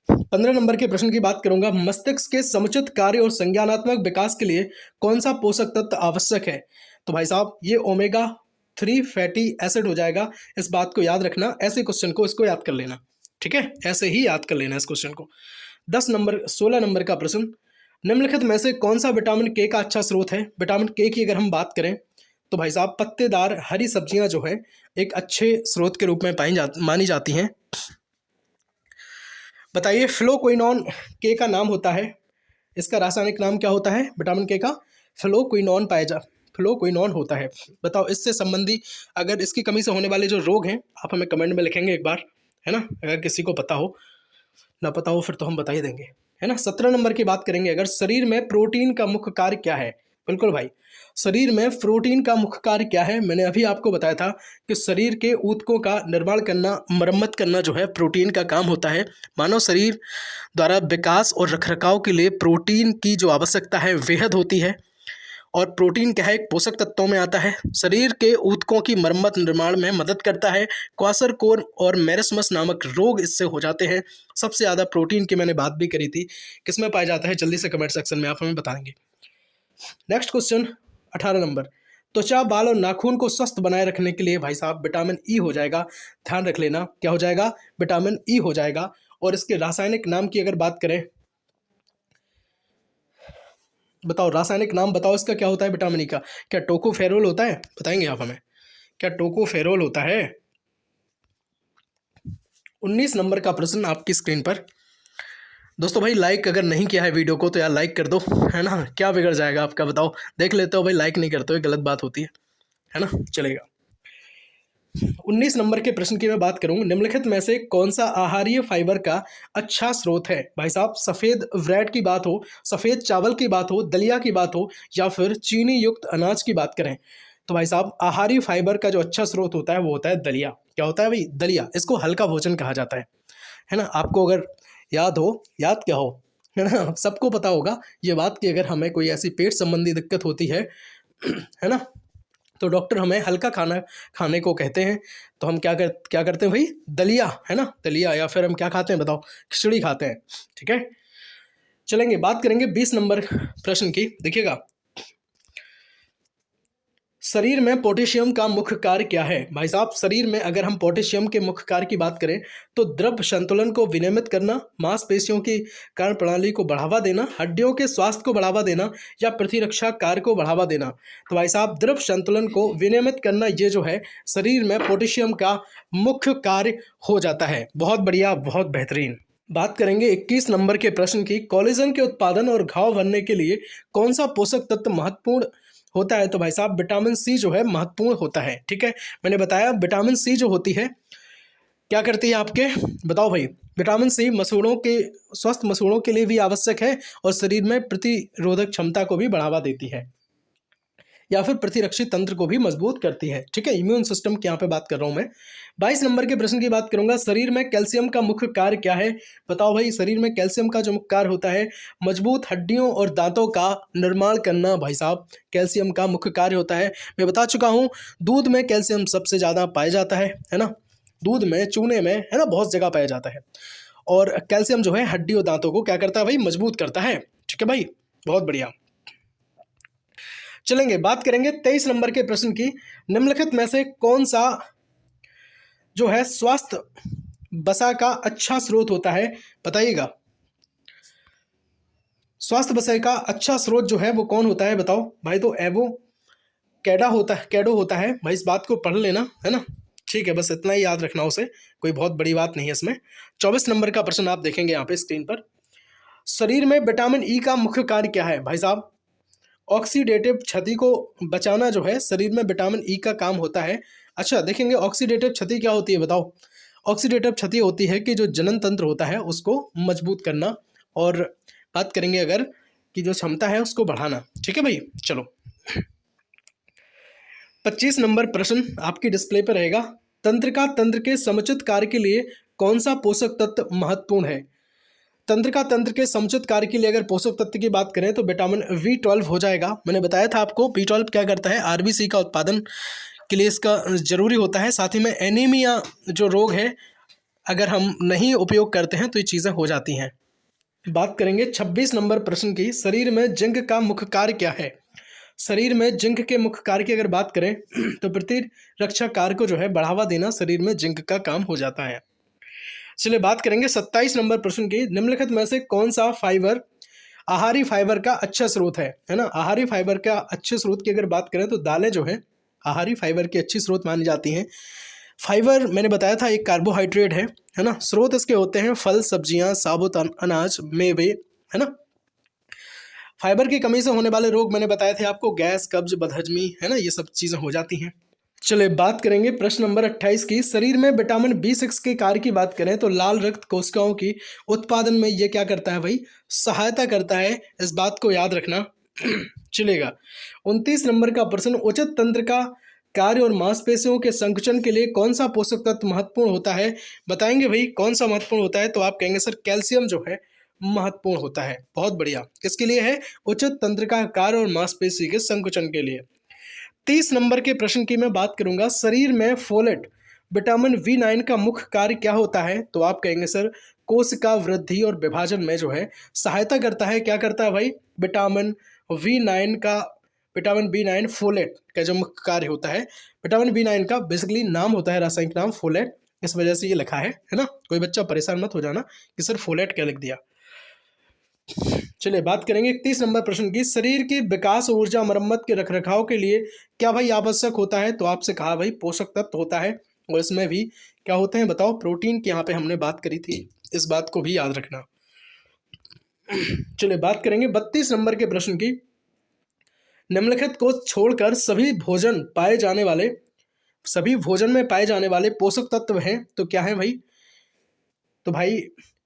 15 नंबर के प्रश्न की बात करूंगा। मस्तिष्क के समुचित कार्य और संज्ञानात्मक विकास के लिए कौन सा पोषक तत्व आवश्यक है। तो भाई साहब ये ओमेगा 3 फैटी एसिड हो जाएगा। इस बात को याद रखना, ऐसे क्वेश्चन को इसको याद कर लेना। ठीक है, ऐसे ही याद कर लेना इस क्वेश्चन को। 16 नंबर का प्रश्न, निम्नलिखित में से कौन सा विटामिन के का अच्छा स्रोत है। विटामिन के की अगर हम बात करें तो भाई साहब पत्तेदार हरी सब्जियां जो है एक अच्छे स्रोत के रूप में मानी जाती हैं। बताइए, फ्लोक्विनोन के का नाम होता है, इसका रासायनिक नाम क्या होता है विटामिन के का, फ्लोक्विनोन होता है। बताओ इससे संबंधी अगर इसकी कमी से होने वाले जो रोग हैं आप हमें कमेंट में लिखेंगे एक बार, है ना। अगर किसी को पता हो, ना पता हो फिर तो हम बता ही देंगे, है ना। 17 नंबर की बात करेंगे अगर, शरीर में प्रोटीन का मुख्य कार्य क्या है। बिल्कुल भाई, शरीर में प्रोटीन का मुख्य कार्य क्या है। मैंने अभी आपको बताया था कि शरीर के ऊतकों का निर्माण करना, मरम्मत करना जो है प्रोटीन का काम होता है। मानव शरीर द्वारा विकास और रखरखाव के लिए प्रोटीन की जो आवश्यकता है बेहद होती है। और प्रोटीन क्या है, एक पोषक तत्वों में आता है, शरीर के ऊतकों की मरम्मत निर्माण में मदद करता है। क्वाशरकोर और मेरिस्मस नामक रोग इससे हो जाते हैं। सबसे ज़्यादा प्रोटीन की मैंने बात भी करी थी, किसमें पाया जाता है, जल्दी से कमेंट सेक्शन में आप हमें बताएंगे। नेक्स्ट क्वेश्चन 18 नंबर, त्वचा, बाल और नाखून को स्वस्थ बनाए रखने के लिए भाई साहब विटामिन ई हो जाएगा। ध्यान रख लेना, क्या हो जाएगा, विटामिन ई हो जाएगा। और इसके रासायनिक नाम की अगर बात करें, बताओ रासायनिक नाम बताओ इसका क्या होता है विटामिन ई का। क्या टोकोफेरोल होता है, बताएंगे आप हमें, क्या टोकोफेरोल होता है। 19 नंबर का प्रश्न आपकी स्क्रीन पर। दोस्तों भाई लाइक अगर नहीं किया है वीडियो को तो यार लाइक कर दो, है ना। क्या बिगड़ जाएगा आपका, बताओ। देख लेते हो भाई, लाइक नहीं करते हो, गलत बात होती है ना। चलेगा। 19 नंबर के प्रश्न की मैं बात करूं, निम्नलिखित में से कौन सा आहारीय फाइबर का अच्छा स्रोत है। भाई साहब सफ़ेद ब्रेड की बात हो, सफ़ेद चावल की बात हो, दलिया की बात हो, या फिर चीनी युक्त अनाज की बात करें, तो भाई साहब आहारीय फाइबर का जो अच्छा स्रोत होता है वो होता है दलिया। क्या होता है भाई, दलिया। इसको हल्का भोजन कहा जाता है ना। आपको अगर याद हो, याद क्या हो, है ना, सबको पता होगा ये बात कि अगर हमें कोई ऐसी पेट संबंधी दिक्कत होती है ना, तो डॉक्टर हमें हल्का खाना खाने को कहते हैं। तो हम क्या करते हैं भाई, दलिया, है ना, दलिया। या फिर हम क्या खाते हैं बताओ, खिचड़ी खाते हैं। ठीक है, चलेंगे बात करेंगे 20 नंबर प्रश्न की। देखिएगा, शरीर में पोटेशियम का मुख्य कार्य क्या है। भाई साहब शरीर में अगर हम पोटेशियम के मुख्य कार्य की बात करें तो द्रव संतुलन को विनियमित करना, मांसपेशियों की कार्य प्रणाली को बढ़ावा देना, हड्डियों के स्वास्थ्य को बढ़ावा देना, या प्रतिरक्षा कार्य को बढ़ावा देना। तो भाई साहब द्रव संतुलन को विनियमित करना, ये जो है शरीर में पोटेशियम का मुख्य कार्य हो जाता है। बहुत बढ़िया, बहुत बेहतरीन। बात करेंगे 21 नंबर के प्रश्न की, कोलेजन के उत्पादन और घाव भरने के लिए कौन सा पोषक तत्व महत्वपूर्ण होता है। तो भाई साहब विटामिन सी जो है महत्वपूर्ण होता है। ठीक है, मैंने बताया विटामिन सी जो होती है क्या करती है आपके, बताओ भाई। विटामिन सी मसूड़ों के, स्वस्थ मसूड़ों के लिए भी आवश्यक है और शरीर में प्रतिरोधक क्षमता को भी बढ़ावा देती है, या फिर प्रतिरक्षी तंत्र को भी मजबूत करती है। ठीक है, इम्यून सिस्टम की यहाँ पे बात कर रहा हूँ मैं। 22 नंबर के प्रश्न की बात करूंगा, शरीर में कैल्शियम का मुख्य कार्य क्या है। बताओ भाई, शरीर में कैल्शियम का जो मुख्य कार्य होता है मजबूत हड्डियों और दांतों का निर्माण करना। भाई साहब कैल्शियम का मुख्य कार्य होता है, मैं बता चुका हूँ। दूध में कैल्शियम सबसे ज़्यादा पाया जाता है ना, दूध में, चूने में, है ना, बहुत जगह पाया जाता है। और कैल्शियम जो है हड्डी और दांतों को क्या करता है भाई, मजबूत करता है। ठीक है भाई, बहुत बढ़िया। चलेंगे बात करेंगे 23 नंबर के प्रश्न की, निम्नलिखित में से कौन सा जो है स्वास्थ्य वसा का अच्छा स्रोत होता है, बताइएगा। स्वास्थ्य वसा का अच्छा स्रोत जो है वो कौन होता है, बताओ भाई। तो कैडो होता है भाई, इस बात को पढ़ लेना, है ना। ठीक है, बस इतना ही याद रखना उसे, कोई बहुत बड़ी बात नहीं है इसमें। 24 नंबर का प्रश्न आप देखेंगे यहाँ पे स्क्रीन पर, शरीर में विटामिन ई का मुख्य कार्य क्या है। भाई साहब ऑक्सीडेटिव क्षति को बचाना जो है शरीर में विटामिन ई का काम होता है। अच्छा देखेंगे ऑक्सीडेटिव क्षति क्या होती है, बताओ। ऑक्सीडेटिव क्षति होती है कि जो जनन तंत्र होता है उसको मजबूत करना, और बात करेंगे अगर कि जो क्षमता है उसको बढ़ाना। ठीक है भाई, चलो 25 नंबर प्रश्न आपकी डिस्प्ले पर रहेगा, तंत्र के समुचित कार्य के लिए कौन सा पोषक तत्व महत्वपूर्ण है। तंत्र के समुचित कार्य के लिए अगर पोषक तत्व की बात करें तो विटामिन B12 हो जाएगा। मैंने बताया था आपको B12 क्या करता है, आरबीसी का उत्पादन के लिए इसका जरूरी होता है। साथ ही में एनीमिया जो रोग है अगर हम नहीं उपयोग करते हैं तो ये चीज़ें हो जाती हैं। बात करेंगे 26 नंबर प्रश्न की, शरीर में जिंक का मुख्य कार्य क्या है। शरीर में जिंक के मुख्य कार्य की अगर बात करें तो प्रतिरक्षा कार्य को जो है बढ़ावा देना शरीर में जिंक का काम हो जाता है। चलिए बात करेंगे 27 नंबर प्रश्न की, निम्नलिखित में से कौन सा फाइबर आहारी फाइबर का अच्छा स्रोत है ना। आहारी फाइबर का अच्छे स्रोत की अगर बात करें तो दालें जो है आहारी फाइबर की अच्छी स्रोत मानी जाती हैं। फाइबर मैंने बताया था एक कार्बोहाइड्रेट है ना। स्रोत इसके होते हैं फल, सब्जियां, साबुत अनाज, मेवे, है ना। फाइबर की कमी से होने वाले रोग मैंने बताए थे आपको, गैस, कब्ज, बदहजमी, है ना, ये सब चीज़ें हो जाती हैं। चलिए बात करेंगे प्रश्न नंबर 28 की। शरीर में विटामिन बी6 के कार्य की बात करें तो लाल रक्त कोशिकाओं की उत्पादन में ये क्या करता है भाई, सहायता करता है, इस बात को याद रखना चलेगा। 29 नंबर का प्रश्न, उचित तंत्र का कार्य और मांसपेशियों के संकुचन के लिए कौन सा पोषक तत्व महत्वपूर्ण होता है, बताएंगे भाई कौन सा महत्वपूर्ण होता है, तो आप कहेंगे सर कैल्शियम जो है महत्वपूर्ण होता है। बहुत बढ़िया, किसके लिए है, उचित तंत्र का कार्य और मांसपेशी के संकुचन के लिए। 30 नंबर के प्रश्न की मैं बात करूंगा, शरीर में फोलेट विटामिन बी9 का मुख्य कार्य क्या होता है, तो आप कहेंगे सर कोशिका वृद्धि और विभाजन में जो है सहायता करता है। क्या करता है भाई, विटामिन बी9 फोलेट का जो मुख्य कार्य होता है, विटामिन बी9 का बेसिकली नाम होता है, रासायनिक नाम फोलेट, इस वजह से ये लिखा है ना। कोई बच्चा परेशान मत हो जाना कि सर फोलेट क्या लिख दिया। चलिए बात करेंगे 31 नंबर प्रश्न की, शरीर की विकास, ऊर्जा, मरम्मत के रखरखाव के लिए क्या भाई आवश्यक होता है, तो आपसे कहा भाई पोषक तत्व होता है, और इसमें भी क्या होते हैं बताओ, प्रोटीन की यहाँ पे हमने बात करी थी, इस बात को भी याद रखना। चलिए बात करेंगे 32 नंबर के प्रश्न की, निम्नलिखित को छोड़कर सभी भोजन में पाए जाने वाले पोषक तत्व हैं, तो क्या है भाई, तो भाई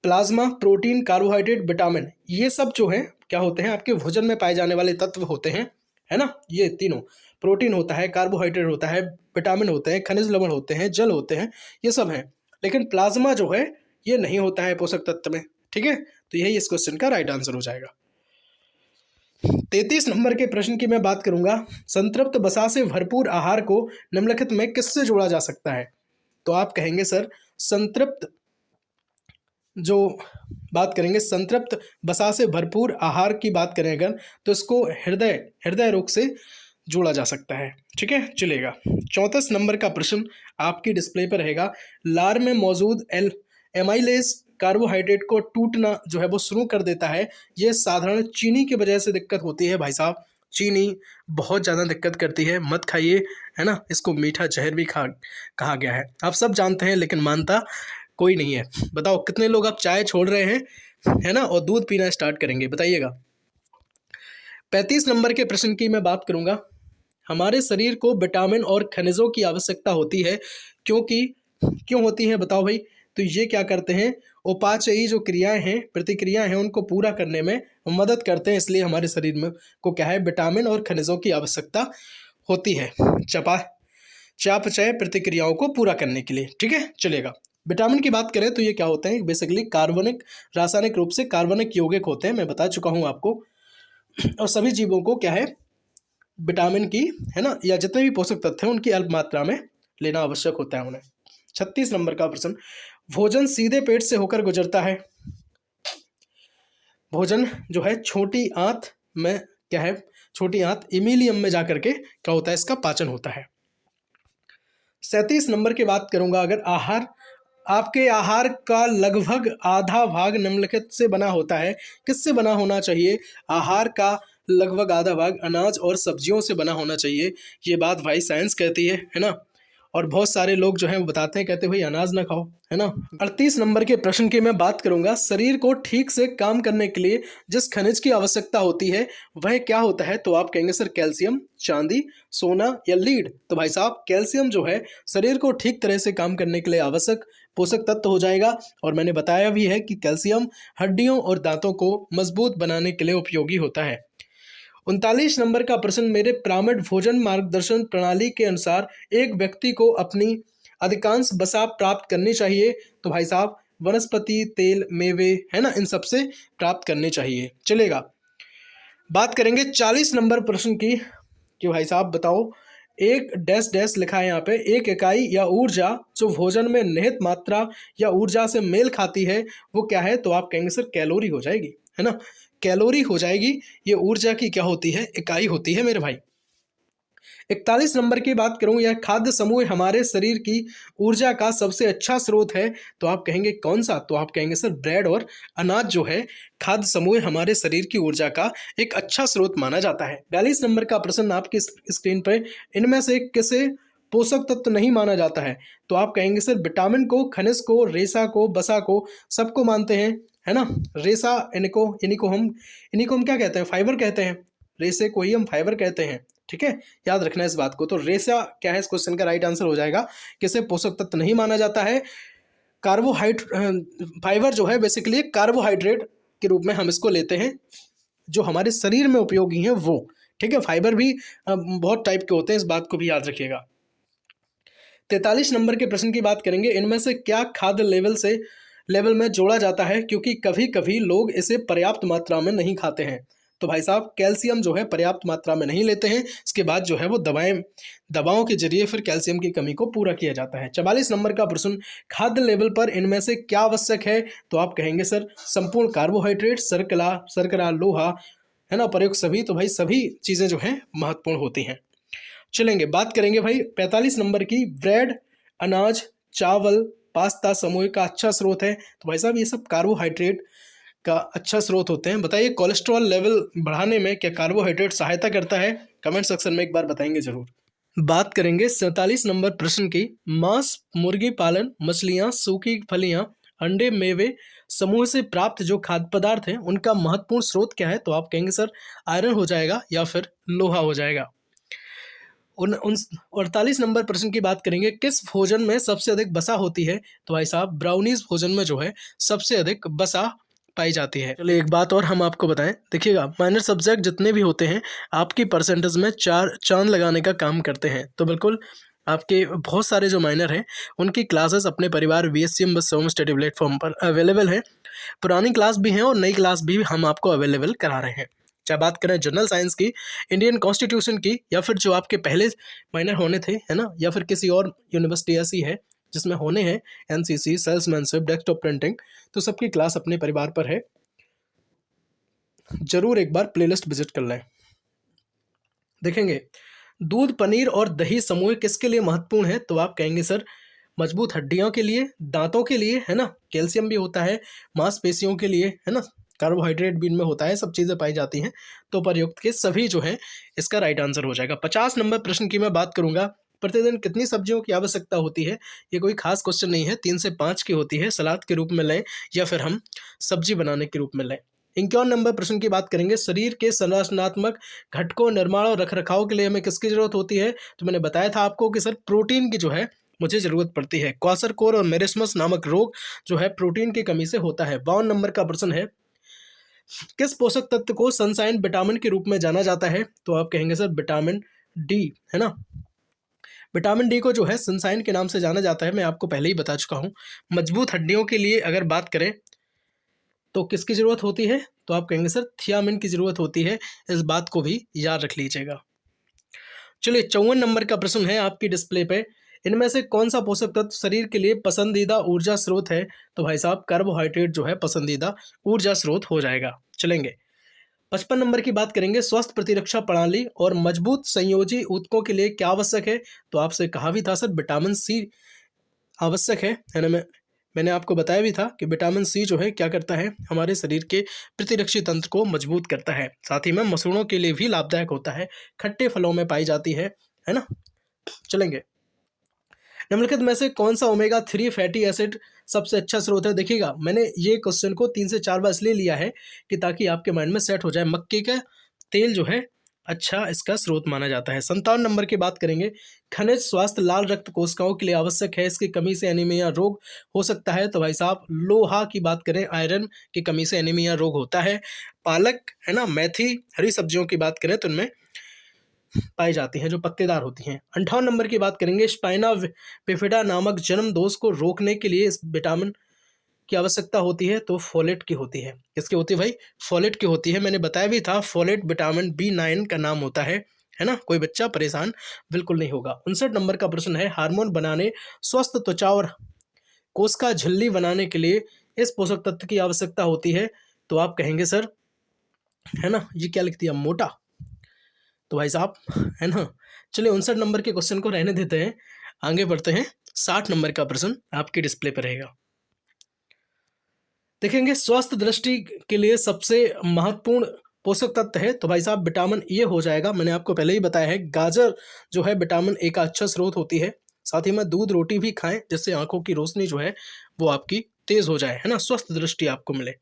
प्लाज्मा, प्रोटीन, कार्बोहाइड्रेट, विटामिन, ये सब जो है क्या होते हैं, आपके भोजन में पाए जाने वाले तत्व होते हैं, है ना। ये तीनों, प्रोटीन होता है, कार्बोहाइड्रेट होता है, विटामिन होते हैं, खनिज लवण होते हैं, जल होते हैं, ये सब हैं। लेकिन प्लाज्मा जो है ये नहीं होता है पोषक तत्व में, ठीक है, तो यही इस क्वेश्चन का राइट आंसर हो जाएगा। 33 नंबर के प्रश्न की मैं बात करूंगा, संतृप्त वसा से भरपूर आहार को निम्नलिखित में किससे जोड़ा जा सकता है, तो आप कहेंगे सर संतृप्त संतृप्त वसा से भरपूर आहार की बात करें अगर, तो इसको हृदय रोग से जोड़ा जा सकता है, ठीक है, चलेगा। 34 नंबर का प्रश्न आपकी डिस्प्ले पर रहेगा, लार में मौजूद एमाइलेज कार्बोहाइड्रेट को टूटना जो है वो शुरू कर देता है, ये साधारण चीनी की वजह से दिक्कत होती है भाई साहब, चीनी बहुत ज़्यादा दिक्कत करती है, मत खाइए, है ना, इसको मीठा जहर भी कहा गया है, आप सब जानते हैं लेकिन मानता कोई नहीं है। बताओ कितने लोग अब चाय छोड़ रहे हैं, है ना, और दूध पीना स्टार्ट करेंगे, बताइएगा। 35 नंबर के प्रश्न की मैं बात करूंगा, हमारे शरीर को विटामिन और खनिजों की आवश्यकता होती है, क्यों होती है बताओ भाई, तो ये क्या करते हैं, उपाचयी जो क्रियाएं हैं, प्रतिक्रियाएं हैं, उनको पूरा करने में मदद करते हैं, इसलिए हमारे शरीर में को क्या है, विटामिन और खनिजों की आवश्यकता होती है चयापचय प्रतिक्रियाओं को पूरा करने के लिए, ठीक है, चलेगा। विटामिन की बात करें तो ये क्या होते हैं, बेसिकली रासायनिक रूप से कार्बनिक यौगिक होते हैं, मैं बता चुका हूँ आपको, और सभी जीवों को क्या है विटामिन की, है ना, या जितने भी पोषक तत्व हैं उनकी अल्प मात्रा में लेना आवश्यक होता है उन्हें। 36 नंबर का प्रश्न, भोजन सीधे पेट से होकर गुजरता है, भोजन जो है छोटी आंत में क्या है, छोटी आंत इमीलियम में जाकर के क्या होता है, इसका पाचन होता है। 37 नंबर की बात करूंगा अगर, आपके आहार का लगभग आधा भाग निम्नलिखित से बना होता है, किससे बना होना चाहिए, आहार का लगभग आधा भाग अनाज और सब्जियों से बना होना चाहिए, ये बात भाई साइंस कहती है ना, और बहुत सारे लोग जो हैं वो बताते हैं, कहते हैं भाई अनाज ना खाओ, है ना। 38 नंबर के प्रश्न की मैं बात करूंगा, शरीर को ठीक से काम करने के लिए जिस खनिज की आवश्यकता होती है वह क्या होता है, तो आप कहेंगे सर कैल्शियम, चांदी, सोना या लीड, तो भाई साहब कैल्शियम जो है शरीर को ठीक तरह से काम करने के लिए आवश्यक पोषक तत्व हो जाएगा, और मैंने बताया भी है कि कैल्शियम हड्डियों और दांतों को मजबूत बनाने के लिए उपयोगी होता है। 39 नंबर का प्रश्न, मेरे पिरामिड भोजन मार्गदर्शन प्रणाली के अनुसार एक व्यक्ति को अपनी अधिकांश वसा प्राप्त करनी चाहिए, तो भाई साहब वनस्पति तेल, मेवे, है ना, इन सब से प्राप्त करनी चाहिए, चलेगा। बात करेंगे 40 नंबर प्रश्न की कि भाई साहब बताओ, एक डैश डैश लिखा है यहाँ पे, एक इकाई या ऊर्जा जो भोजन में निहित मात्रा या ऊर्जा से मेल खाती है वो क्या है, तो आप कहेंगे सर कैलोरी हो जाएगी, है ना, कैलोरी हो जाएगी, ये ऊर्जा की क्या होती है, इकाई होती है मेरे भाई। 41 नंबर की बात करूं, यह खाद्य समूह हमारे शरीर की ऊर्जा का सबसे अच्छा स्रोत है, तो आप कहेंगे कौन सा, तो आप कहेंगे सर ब्रेड और अनाज जो है खाद्य समूह हमारे शरीर की ऊर्जा का एक अच्छा स्रोत माना जाता है। 42 नंबर का प्रश्न आपकी स्क्रीन पर, इनमें से किसे पोषक तत्व नहीं माना जाता है, तो आप कहेंगे सर विटामिन को, खनिज को, रेशा को, वसा को, सबको मानते हैं, है ना। रेसा इन्हीं को हम क्या कहते हैं, फाइबर कहते हैं। रेसे को ही हम फाइबर कहते हैं, ठीक है, याद रखना इस बात को। तो रेसा क्या है इस क्वेश्चन का राइट आंसर हो जाएगा। किसे पोषक तत्व नहीं माना जाता है, फाइबर जो है बेसिकली कार्बोहाइड्रेट के रूप में हम इसको लेते हैं, जो हमारे शरीर में उपयोगी हैं वो, ठीक है। फाइबर भी बहुत टाइप के होते हैं, इस बात को भी याद रखिएगा। 43 नंबर के प्रश्न की बात करेंगे, इनमें से क्या खाद्य लेवल में जोड़ा जाता है क्योंकि कभी कभी लोग इसे पर्याप्त मात्रा में नहीं खाते हैं। तो भाई साहब कैल्शियम जो है पर्याप्त मात्रा में नहीं लेते हैं, इसके बाद जो है वो दवाओं के जरिए फिर कैल्शियम की कमी को पूरा किया जाता है। 44 नंबर का प्रश्न, खाद्य लेवल पर इनमें से क्या आवश्यक है, तो आप कहेंगे सर संपूर्ण कार्बोहाइड्रेट, शर्करा, लोहा, है ना, प्रयुक्त सभी। तो भाई सभी चीज़ें जो हैं महत्वपूर्ण होती हैं। चलेंगे बात करेंगे भाई 45 नंबर की, ब्रेड, अनाज, चावल, पास्ता समूह का अच्छा स्रोत है। तो भाई साहब ये सब कार्बोहाइड्रेट का अच्छा स्रोत होते हैं। बताइए कोलेस्ट्रॉल लेवल बढ़ाने में क्या कार्बोहाइड्रेट सहायता करता है, कमेंट सेक्शन में एक बार बताएंगे जरूर। बात करेंगे 47 नंबर प्रश्न की, मांस, मुर्गी पालन, मछलियाँ, सूखी फलियाँ, अंडे, मेवे समूह से प्राप्त जो खाद्य पदार्थ हैं उनका महत्वपूर्ण स्रोत क्या है, तो आप कहेंगे सर आयरन हो जाएगा या फिर लोहा हो जाएगा। 48 नंबर प्रश्न की बात करेंगे, किस भोजन में सबसे अधिक वसा होती है, तो भाई साहब ब्राउनीज भोजन में जो है सबसे अधिक वसा पाई जाती है। चलिए एक बात और हम आपको बताएं, देखिएगा माइनर सब्जेक्ट जितने भी होते हैं आपकी परसेंटेज में चांद लगाने का काम करते हैं। तो बिल्कुल आपके बहुत सारे जो माइनर हैं उनकी क्लासेस अपने परिवार VSCM बस होम स्टडी प्लेटफॉर्म पर अवेलेबल हैं। पुरानी क्लास भी हैं और नई क्लास भी हम आपको अवेलेबल करा रहे हैं। चाहे बात करें जनरल साइंस की, इंडियन कॉन्स्टिट्यूशन की, या फिर जो आपके पहले माइनर होने थे, है ना, या फिर किसी और यूनिवर्सिटी ऐसी है जिसमें होने हैं NCC, सेल्समैनशिप, डेस्कटॉप प्रिंटिंग, तो सबकी क्लास अपने परिवार पर है। जरूर एक बार प्लेलिस्ट विजिट कर लें। देखेंगे दूध, पनीर और दही समूह किसके लिए महत्वपूर्ण है, तो आप कहेंगे सर मजबूत हड्डियों के लिए, दांतों के लिए, है ना, कैल्शियम भी होता है, मांसपेशियों के लिए, है ना, कार्बोहाइड्रेट भी इनमें होता है, सब चीज़ें पाई जाती हैं। तो प्रयुक्त के सभी जो है इसका राइट आंसर हो जाएगा। 50 नंबर प्रश्न की मैं बात करूंगा, प्रतिदिन कितनी सब्जियों की आवश्यकता होती है, ये कोई खास क्वेश्चन नहीं है, 3 से 5 की होती है, सलाद के रूप में लें या फिर हम सब्जी बनाने के रूप में लें। 51 नंबर प्रश्न की बात करेंगे, शरीर के संरचनात्मक घटकों, निर्माण और रखरखाव के लिए हमें किसकी जरूरत होती है, तो मैंने बताया था आपको कि सर प्रोटीन की जो है मुझे जरूरत पड़ती है। क्वाशरकोर और मेरिस्मस नामक रोग जो है प्रोटीन की कमी से होता है। 52 नंबर का प्रश्न है, किस पोषक तत्व को सनशाइन विटामिन के रूप में जाना जाता है, तो आप कहेंगे सर विटामिन डी, है ना। विटामिन डी को जो है सनशाइन के नाम से जाना जाता है, मैं आपको पहले ही बता चुका हूँ। मजबूत हड्डियों के लिए अगर बात करें तो किसकी ज़रूरत होती है, तो आप कहेंगे सर थियामिन की ज़रूरत होती है, इस बात को भी याद रख लीजिएगा। चलिए 54 नंबर का प्रश्न है आपकी डिस्प्ले पे, इनमें से कौन सा पोषक तत्व शरीर के लिए पसंदीदा ऊर्जा स्रोत है, तो भाई साहब कार्बोहाइड्रेट जो है पसंदीदा ऊर्जा स्रोत हो जाएगा। चलेंगे 55 नंबर की बात करेंगे, स्वस्थ प्रतिरक्षा प्रणाली और मजबूत संयोजी ऊतकों के लिए क्या आवश्यक है, तो आपसे कहा भी था सर विटामिन सी आवश्यक है ना। मैंने आपको बताया भी था कि विटामिन सी जो है क्या करता है, हमारे शरीर के प्रतिरक्षी तंत्र को मजबूत करता है, साथ ही में मसूड़ों के लिए भी लाभदायक होता है, खट्टे फलों में पाई जाती है ना। चलेंगे निम्नलिखित में से कौन सा ओमेगा 3 फैटी एसिड सबसे अच्छा स्रोत है, देखिएगा मैंने ये क्वेश्चन को 3 से 4 बार इसलिए लिया है कि ताकि आपके माइंड में सेट हो जाए। मक्के का तेल जो है अच्छा इसका स्रोत माना जाता है। 57 नंबर की बात करेंगे, खनिज स्वास्थ्य लाल रक्त कोशिकाओं के लिए आवश्यक है, इसकी कमी से एनीमिया रोग हो सकता है, तो भाई साहब लोहा की बात करें, आयरन की कमी से एनीमिया रोग होता है। पालक, है ना, मेथी, हरी सब्जियों की बात करें तो इनमें पाई जाती हैं जो पत्तेदार होती हैं। 58 नंबर की बात करेंगे, स्पाइना बिफिडा नामक जन्म दोष को रोकने के लिए इस विटामिन की आवश्यकता होती है, तो फोलेट की होती है। किसकी होती है भाई, फोलेट की होती है। मैंने बताया भी था फोलेट विटामिन B9 का नाम होता है ना। कोई बच्चा परेशान बिल्कुल नहीं होगा। 59 नंबर का प्रश्न है, हार्मोन बनाने, स्वस्थ त्वचा और कोशिका झिल्ली बनाने के लिए इस पोषक तत्व की आवश्यकता होती है, तो आप कहेंगे सर, है ना, ये क्या लिख दिया मोटा, तो भाई साहब, है ना। चलिए 59 नंबर के क्वेश्चन को रहने देते हैं, आगे बढ़ते हैं। 60 नंबर का प्रश्न आपकी डिस्प्ले पर रहेगा। देखेंगे स्वास्थ्य दृष्टि के लिए सबसे महत्वपूर्ण पोषक तत्व है, तो भाई साहब विटामिन ए हो जाएगा। मैंने आपको पहले ही बताया है, गाजर जो है विटामिन ए का अच्छा स्रोत होती है। साथ ही में दूध रोटी भी खाएं जिससे आंखों की रोशनी जो है वो आपकी तेज हो जाए, है ना, स्वस्थ दृष्टि आपको मिले।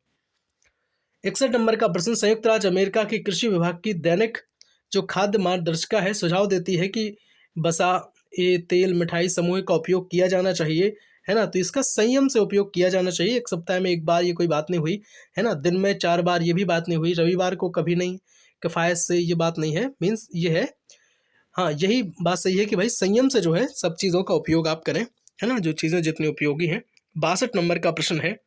61 नंबर का प्रश्न, संयुक्त राज्य अमेरिका की कृषि विभाग की दैनिक जो खाद्य मार्गदर्शिका है सुझाव देती है कि बसा ए तेल मिठाई समूह का उपयोग किया जाना चाहिए, है ना। तो इसका संयम से उपयोग किया जाना चाहिए। एक सप्ताह में एक बार ये कोई बात नहीं हुई, है ना। दिन में 4 बार ये भी बात नहीं हुई। रविवार को कभी नहीं, किफ़ायत से ये बात नहीं है। मीन्स ये है, हाँ यही बात सही है कि भाई संयम से जो है सब चीज़ों का उपयोग आप करें, है ना, जो चीज़ें जितनी उपयोगी हैं। 62 नंबर का प्रश्न है,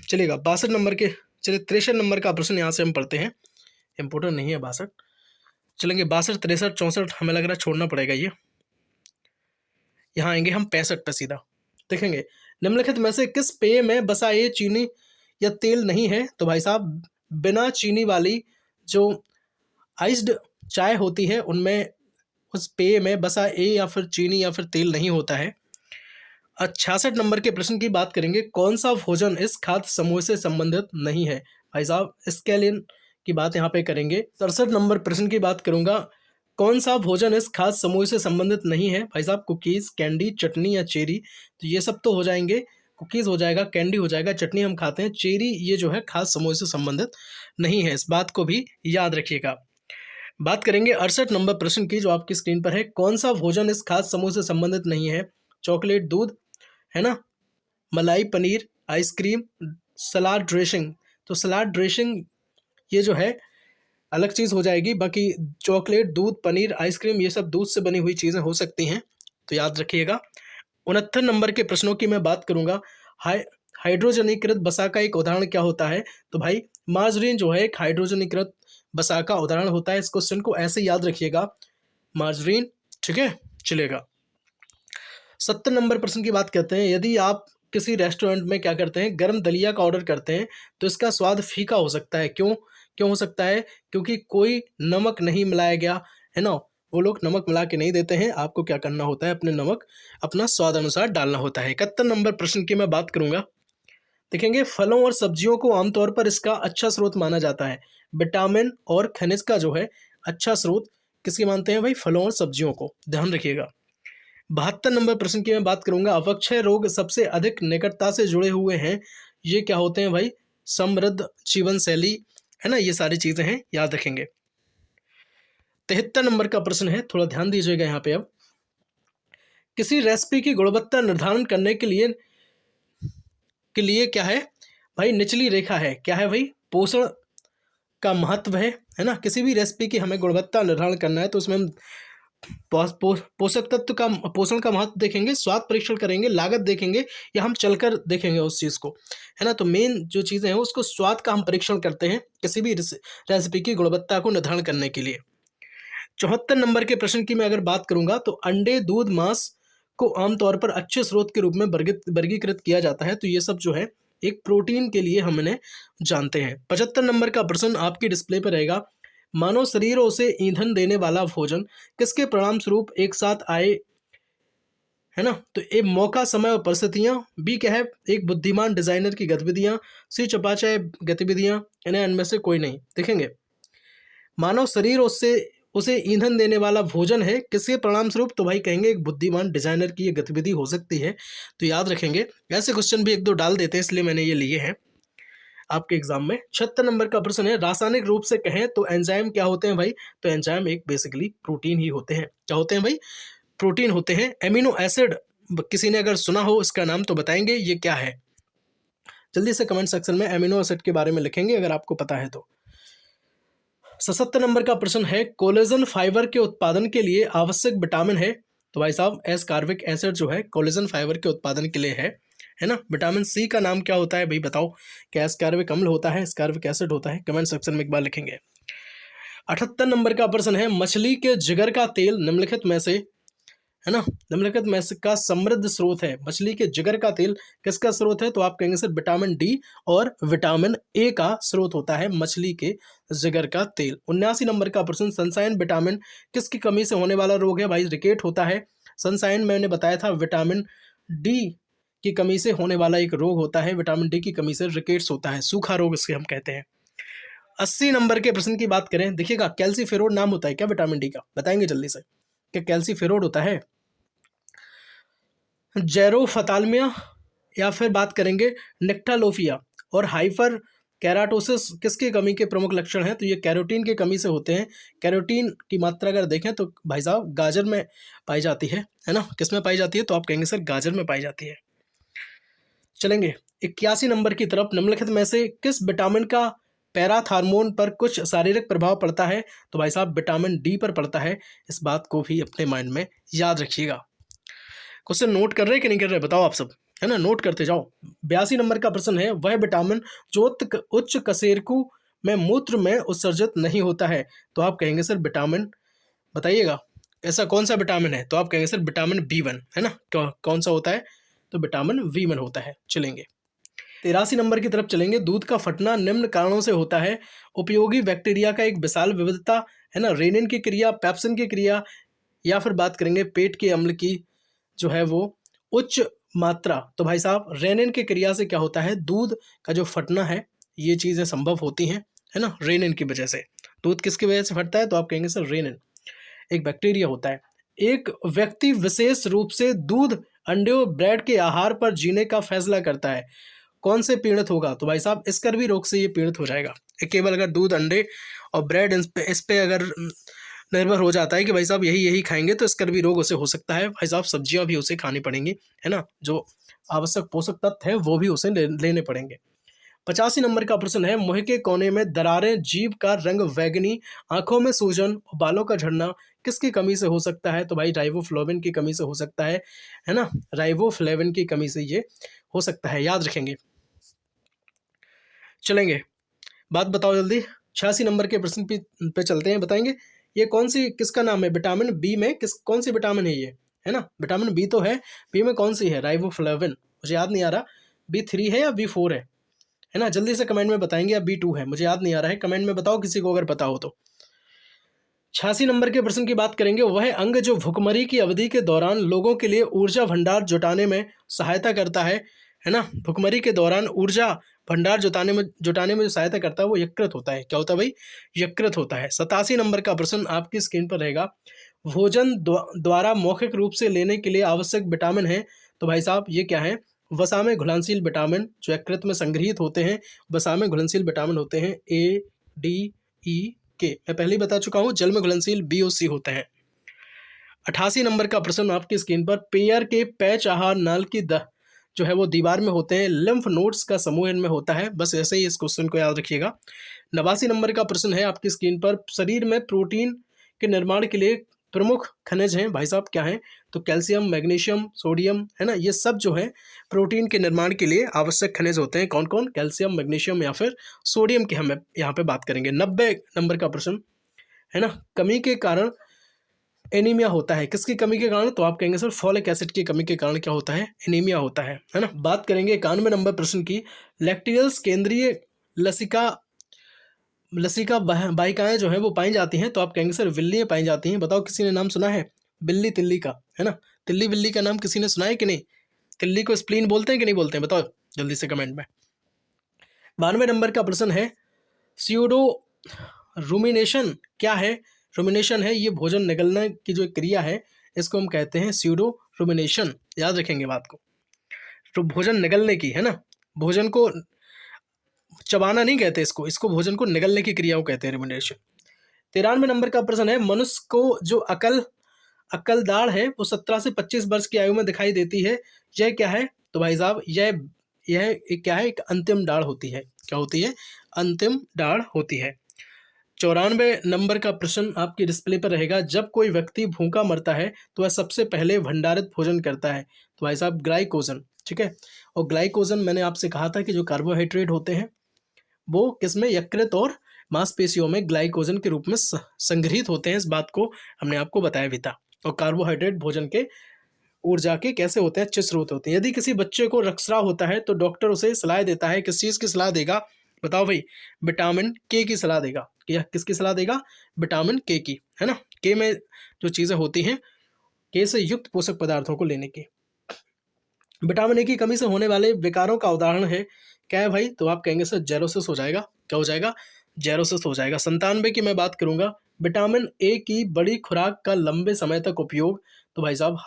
चलिएगा 62 नंबर के, चलिए 63 नंबर का प्रश्न यहाँ से हम पढ़ते हैं। इम्पोर्टेंट नहीं है 62, चलेंगे 62, 63, 64 हमें लग रहा है छोड़ना पड़ेगा ये। यहाँ आएंगे हम 65 पे सीधा। देखेंगे, निम्नलिखित में से किस पेय में बसा ए चीनी या तेल नहीं है? तो भाई साहब बिना चीनी वाली जो आइस्ड चाय होती है उनमें, उस पेय में बसा ए या फिर चीनी या फिर तेल नहीं होता है। 66 नंबर के प्रश्न की बात करेंगे, कौन सा भोजन इस खाद्य समूह से संबंधित नहीं है? भाई साहब स्केलिन की बात यहाँ पे करेंगे। 67 नंबर प्रश्न की बात करूंगा, कौन सा भोजन इस खाद्य समूह से संबंधित नहीं है? भाई साहब कुकीज़, कैंडी, चटनी या चेरी। तो ये सब तो हो जाएंगे, कुकीज़ हो जाएगा, कैंडी हो जाएगा, चटनी हम खाते हैं, चेरी ये जो है खाद्य समूह से संबंधित नहीं है। इस बात को भी याद रखिएगा। बात करेंगे 68 नंबर प्रश्न की जो आपकी स्क्रीन पर है, कौन सा भोजन इस खाद्य समूह से संबंधित नहीं है? चॉकलेट, दूध, है ना, मलाई, पनीर, आइसक्रीम, सलाद ड्रेसिंग। तो सलाद ड्रेसिंग ये जो है अलग चीज़ हो जाएगी, बाकी चॉकलेट, दूध, पनीर, आइसक्रीम ये सब दूध से बनी हुई चीज़ें हो सकती हैं, तो याद रखिएगा। 69 नंबर के प्रश्नों की मैं बात करूंगा, हाइड्रोजनीकृत बसा का एक उदाहरण क्या होता है? तो भाई मार्जरीन जो है एक हाइड्रोजनीकृत बसा का उदाहरण होता है। इस क्वेश्चन को ऐसे याद रखिएगा, मार्जरीन, ठीक है, चलेगा। 70 नंबर प्रश्न की बात करते हैं, यदि आप किसी रेस्टोरेंट में क्या करते हैं, गर्म दलिया का ऑर्डर करते हैं तो इसका स्वाद फीका हो सकता है। क्यों क्यों हो सकता है? क्योंकि कोई नमक नहीं मिलाया गया, है ना। वो लोग नमक मिला के नहीं देते हैं, आपको क्या करना होता है, अपने नमक अपना स्वाद अनुसार डालना होता है। 71 नंबर प्रश्न की मैं बात करूंगा, देखेंगे फलों और सब्जियों को आमतौर पर इसका अच्छा स्रोत माना जाता है। विटामिन और खनिज का जो है अच्छा स्रोत किसके मानते हैं भाई? फलों और सब्जियों को, ध्यान रखिएगा। 72 नंबर प्रश्न की मैं बात करूंगा, अपक्षय रोग सबसे अधिक निकटता से जुड़े हुए हैं, ये क्या होते हैं भाई? समृद्ध जीवन शैली, है ना, ये सारी चीजें हैं, याद रखेंगे। 73 नंबर का प्रश्न है, थोड़ा ध्यान दीजिएगा यहाँ पे। अब किसी रेसिपी की गुणवत्ता निर्धारण करने के लिए क्या है भाई? निचली रेखा है, क्या है भाई? पोषण का महत्व है ना। किसी भी रेसिपी की हमें गुणवत्ता निर्धारण करना है तो उसमें हम पोषक तत्व का, पोषण का महत्व देखेंगे, स्वाद परीक्षण करेंगे, लागत देखेंगे, या हम चलकर देखेंगे उस चीज़ को, है ना। तो मेन जो चीज़ें हैं उसको स्वाद का हम परीक्षण करते हैं किसी भी रेसिपी की गुणवत्ता को निर्धारण करने के लिए। 74 नंबर के प्रश्न की मैं अगर बात करूंगा तो अंडे, दूध, मांस को आमतौर पर अच्छे स्रोत के रूप में वर्गीकृत किया जाता है। तो ये सब जो है एक प्रोटीन के लिए हम इन्हें जानते हैं। 75 नंबर का प्रश्न आपकी डिस्प्ले पर रहेगा, मानव शरीरों से ईंधन देने वाला भोजन किसके परिणाम स्वरूप एक साथ आए, है ना। तो ए मौका, समय और परिस्थितियां, बी क्या है, एक बुद्धिमान डिजाइनर की गतिविधियां, सी चपाचय गतिविधियां, इनमें से कोई नहीं। देखेंगे मानव शरीर उसे ईंधन देने वाला भोजन है, किसके परिणाम स्वरूप? तो भाई कहेंगे एक बुद्धिमान डिजाइनर की ये गतिविधि हो सकती है, तो याद रखेंगे। ऐसे क्वेश्चन भी एक दो डाल देते हैं, इसलिए मैंने ये लिए हैं आपके एग्जाम में। 76 नंबर का प्रश्न है, रासायनिक रूप से कहें तो एंजाइम क्या होते हैं भाई? तो एंजाइम एक बेसिकली प्रोटीन ही होते हैं। क्या होते हैं भाई? प्रोटीन होते हैं। एमिनो एसिड किसी ने अगर सुना हो इसका नाम तो बताएंगे ये क्या है? जल्दी से कमेंट सेक्शन में एमिनो एसिड के बारे में लिखेंगे अगर आपको पता है तो। 77 नंबर का प्रश्न है, कोलेजन फाइबर के उत्पादन के लिए आवश्यक विटामिन है? तो भाई साहब एस्कार्बिक एसिड जो है कोलेजन फाइबर के उत्पादन के लिए है ना। विटामिन सी का नाम क्या होता है भाई बताओ? क्या एस्कार्बिक अम्ल होता है, एस्कार्बिक एसिड होता है? कमेंट सेक्शन में एक बार लिखेंगे। 78 नंबर का प्रश्न है, मछली के जिगर का तेल निम्नलिखित में से, है ना, निम्नलिखित में से का समृद्ध स्रोत है। मछली के जिगर का तेल किसका स्रोत है? तो आप कहेंगे सर विटामिन डी और विटामिन ए का स्रोत होता है मछली के जिगर का तेल। 79 नंबर का प्रश्न, सनसाइन विटामिन किसकी कमी से होने वाला रोग है? भाई रिकेट होता है। सनसाइन मैंने बताया था विटामिन डी की कमी से होने वाला एक रोग होता है, विटामिन डी की कमी से रिकेट्स होता है, सूखा रोग इसके हम कहते हैं। 80 नंबर के प्रश्न की बात करें, देखिएगा कैल्सीफेरोड नाम होता है क्या विटामिन डी का? बताएंगे जल्दी से, क्या कैल्सीफेरोड होता है? जेरोफथाल्मिया, या फिर बात करेंगे निक्टालोफिया। और हाइपर कैराटोसिस किसकी कमी के प्रमुख लक्षण हैं? तो ये कैरोटीन की कमी से होते हैं। कैरोटीन की मात्रा अगर देखें तो भाई साहब गाजर में पाई जाती है ना? किस में पाई जाती है? तो आप कहेंगे सर गाजर में पाई जाती है। चलेंगे 81 नंबर की तरफ। निम्नलिखित में से किस विटामिन का पैराथार्मोन पर कुछ शारीरिक प्रभाव पड़ता है? तो भाई साहब विटामिन डी पर पड़ता है। इस बात को भी अपने माइंड में याद रखिएगा। क्वेश्चन नोट कर रहे हैं कि नहीं कर रहे बताओ आप सब, है ना? नोट करते जाओ। 82 नंबर का प्रश्न है, वह विटामिन जो उच्च कशेरुकी में मूत्र में उत्सर्जित नहीं होता है। तो आप कहेंगे सर विटामिन, बताइएगा ऐसा कौन सा विटामिन है? तो आप कहेंगे सर विटामिन B1, है ना? कौन सा होता है? तो विटामिन B1 होता है। चलेंगे 83 नंबर की तरफ चलेंगे। दूध का फटना निम्न कारणों से होता है। उपयोगी बैक्टीरिया का एक विशाल विविधता, है ना? रेनिन की क्रिया, पेप्सिन की क्रिया, या फिर बात करेंगे पेट के अम्ल की जो है वो उच्च मात्रा। तो भाई साहब रेनिन की क्रिया से क्या होता है? दूध का जो फटना है, ये चीज़ें संभव होती हैं, है ना? रेनिन की वजह से। दूध किसकी वजह से फटता है? तो आप कहेंगे सर रेनिन, एक बैक्टीरिया होता है। एक व्यक्ति विशेष रूप से दूध, अंडे और ब्रेड के आहार पर जीने का फैसला करता है, कौन से पीड़ित होगा? तो भाई साहब स्कर्वी रोग से ये पीड़ित हो जाएगा। केवल अगर दूध, अंडे और ब्रेड इस पे अगर निर्भर हो जाता है कि भाई साहब यही खाएंगे तो स्कर्वी रोग उसे हो सकता है। भाई साहब सब्जियां भी उसे खानी पड़ेंगी, है ना? जो आवश्यक पोषक तत्व है वो भी उसे लेने पड़ेंगे। 85 नंबर का प्रश्न है, मुंह के कोने में दरारें, जीभ का रंग बैंगनी, आंखों में सूजन और बालों का झड़ना किसकी कमी से हो सकता है? तो भाई राइबोफ्लेविन की कमी से हो सकता है ना? राइबोफ्लेविन की कमी से ये हो सकता है, याद रखेंगे। चलेंगे, बात बताओ जल्दी। 86 नंबर के प्रश्न पे चलते हैं। बताएंगे ये कौन सी, किसका नाम है? विटामिन बी में कौन सी विटामिन है ये, है ना? विटामिन बी तो है, बी में कौन सी है? राइबोफ्लेविन। मुझे याद नहीं आ रहा B3 है या B4 है ना? जल्दी से कमेंट में बताएंगे। या B2 है, मुझे याद नहीं आ रहा है, कमेंट में बताओ किसी को अगर पता हो तो। 86 नंबर के प्रश्न की बात करेंगे। वह अंग जो भुखमरी की अवधि के दौरान लोगों के लिए ऊर्जा भंडार जुटाने में सहायता करता है ना? भुखमरी के दौरान ऊर्जा भंडार जुटाने में जो सहायता करता है वो यकृत होता है। क्या होता है भाई? यकृत होता है। 87 नंबर का प्रश्न आपकी स्क्रीन पर रहेगा। भोजन द्वारा मौखिक रूप से लेने के लिए आवश्यक विटामिन है। तो भाई साहब ये क्या है? वसा में घुलनशील विटामिन जो यकृत में संग्रहित होते हैं, वसा में घुलनशील विटामिन होते हैं A, D, E, K। मैं पहले ही बता चुका हूँ, जल में घुलनशील B और C होते हैं। 88 नंबर का प्रश्न आपकी स्क्रीन पर। पेयर के पैच आहार नाल की जो है वो दीवार में होते हैं, लिम्फ नोड्स का समूह इनमें होता है। बस ऐसे ही इस क्वेश्चन को याद रखिएगा। 89 नंबर का प्रश्न है आपकी स्क्रीन पर। शरीर में प्रोटीन के निर्माण के लिए प्रमुख खनिज हैं, भाई साहब क्या हैं? तो कैल्शियम, मैग्नीशियम, सोडियम, है ना? ये सब जो है प्रोटीन के निर्माण के लिए आवश्यक खनिज होते हैं। कौन कौन? कैल्शियम, मैग्नीशियम या फिर सोडियम की हम यहाँ पे बात करेंगे। 90 नंबर का प्रश्न है ना, कमी के कारण एनीमिया होता है। किसकी कमी के कारण? तो आप कहेंगे सर फॉलिक एसिड की कमी के कारण क्या होता है? एनीमिया होता है ना? बात करेंगे 91 नंबर प्रश्न की। लैक्टियल्स केंद्रीय लसिका वाहिकाएं जो है वो पाई जाती हैं। तो आप कहेंगे सर विल्ली पाई जाती हैं। बताओ किसी ने नाम सुना है बिल्ली तिल्ली का, है ना? तिल्ली बिल्ली का नाम किसी ने सुना है कि नहीं? तिल्ली को स्प्लीन बोलते हैं कि नहीं बोलते हैं? बताओ जल्दी से कमेंट में। 92 नंबर का प्रश्न है, स्यूडो रूमिनेशन क्या है? रूमिनेशन है ये भोजन निगलने की जो क्रिया है, इसको हम कहते हैं स्यूडो रूमिनेशन। याद रखेंगे बात को। तो भोजन निगलने की, है ना? भोजन को चबाना नहीं कहते इसको भोजन को निगलने की क्रिया को कहते हैं रूमिनेशन। 93 नंबर का प्रश्न है, मनुष्य को जो अकलदाड़ है वो 17 से 25 वर्ष की आयु में दिखाई देती है। यह क्या है? तो भाई साहब यह एक क्या है? एक अंतिम दाढ़ होती है। क्या होती है? अंतिम दाढ़ होती है। 94 नंबर का प्रश्न आपकी डिस्प्ले पर रहेगा। जब कोई व्यक्ति भूखा मरता है तो वह सबसे पहले भंडारित भोजन करता है। तो भाई साहब ग्लाइकोजन, ठीक है? और ग्लाइकोजन मैंने आपसे कहा था कि जो कार्बोहाइड्रेट होते हैं वो किसमें? यकृत और मांसपेशियों में ग्लाइकोजन के रूप में संग्रहित होते हैं। इस बात को हमने आपको बताया भी था। और कार्बोहाइड्रेट भोजन के ऊर्जा के कैसे होते हैं? अच्छे स्रोत होते हैं। यदि किसी बच्चे को रक्तस्राव होता है तो डॉक्टर उसे सलाह देता है, किस चीज़ की सलाह देगा? बताओ भाई, विटामिन के की सलाह देगा। या किसकी सलाह देगा? विटामिन के की, है ना? के में जो चीज़ें होती हैं, के से युक्त पोषक पदार्थों को लेने की। विटामिन ए की कमी से होने वाले विकारों का उदाहरण है क्या है भाई? तो आप कहेंगे सर जेरोसिस हो जाएगा। क्या हो जाएगा? जेरोसिस हो जाएगा। 97 की मैं बात करूंगा। विटामिन ए की बड़ी खुराक का लंबे समय तक उपयोग। तो भाई साहब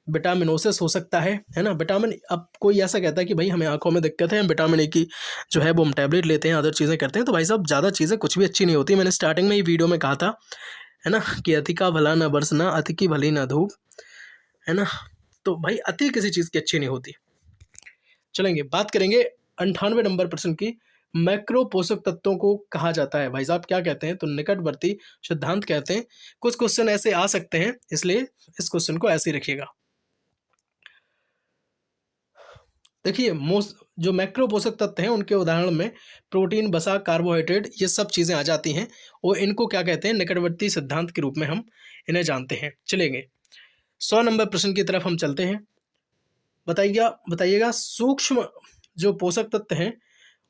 विटामिनोसिस हो सकता है ना। विटामिन, अब कोई ऐसा कहता है कि भाई हमें आंखों में दिक्कत है, हम विटामिन ए की जो है वो हम टैबलेट लेते हैं, अदर चीज़ें करते हैं, तो भाई साहब ज़्यादा चीज़ें कुछ भी अच्छी नहीं होती। मैंने स्टार्टिंग में ही वीडियो में कहा था, है ना, कि अति का भला न बरसना, अति की भली न धूप, है ना। तो भाई अति किसी चीज़ की अच्छी नहीं होती। चलेंगे, बात करेंगे 98 नंबर प्रश्न की। मैक्रो पोषक तत्वों को कहा जाता है, भाई साहब क्या कहते हैं, तो निकटवर्ती सिद्धांत कहते हैं। कुछ क्वेश्चन ऐसे आ सकते हैं, इसलिए इस क्वेश्चन को ऐसे ही रखिएगा। देखिए, जो मैक्रो पोषक तत्व हैं उनके उदाहरण में प्रोटीन, वसा, कार्बोहाइड्रेट, ये सब चीज़ें आ जाती हैं, और इनको क्या कहते हैं, निकटवर्ती सिद्धांत के रूप में हम इन्हें जानते हैं। चलेंगे 100 नंबर प्रश्न की तरफ हम चलते हैं। बताइएगा सूक्ष्म जो पोषक तत्व हैं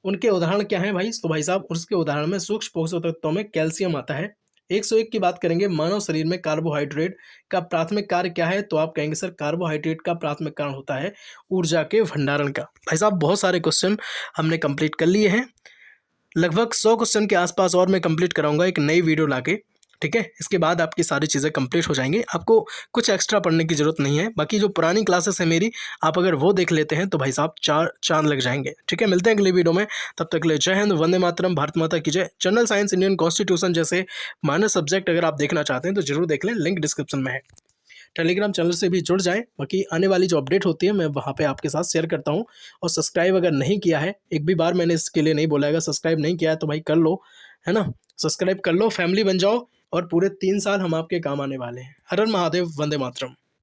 उनके उदाहरण क्या हैं भाई। तो भाई साहब उसके उदाहरण में सूक्ष्म पोषक तत्वों में कैल्शियम आता है। 101 की बात करेंगे, मानव शरीर में कार्बोहाइड्रेट का प्राथमिक कार्य क्या है, तो आप कहेंगे सर कार्बोहाइड्रेट का प्राथमिक कारण होता है ऊर्जा के भंडारण का। भाई साहब बहुत सारे क्वेश्चन हमने कंप्लीट कर लिए हैं, लगभग 100 क्वेश्चन के आसपास और मैं कंप्लीट कराऊंगा एक नई वीडियो लाके, ठीक है। इसके बाद आपकी सारी चीज़ें कंप्लीट हो जाएंगी, आपको कुछ एक्स्ट्रा पढ़ने की ज़रूरत नहीं है। बाकी जो पुरानी क्लासेस है मेरी, आप अगर वो देख लेते हैं तो भाई साहब 4 चांद लग जाएंगे, ठीक है। मिलते हैं अगली वीडियो में, तब तक के लिए जय हिंद, वंदे मातरम, भारत माता की जय। जनरल साइंस, इंडियन कॉन्स्टिट्यूशन जैसे माइनर सब्जेक्ट अगर आप देखना चाहते हैं तो जरूर देख लें, लिंक डिस्क्रिप्शन में है। टेलीग्राम चैनल से भी जुड़ जाएं, बाकी आने वाली जो अपडेट होती है मैं वहाँ पे आपके साथ शेयर करता हूँ। और सब्सक्राइब अगर नहीं किया है, एक भी बार मैंने इसके लिए नहीं बोला है, सब्सक्राइब नहीं किया है तो भाई कर लो, है ना, सब्सक्राइब कर लो, फैमिली बन जाओ, और पूरे 3 साल हम आपके काम आने वाले हैं। हर हर महादेव, वंदे मातरम।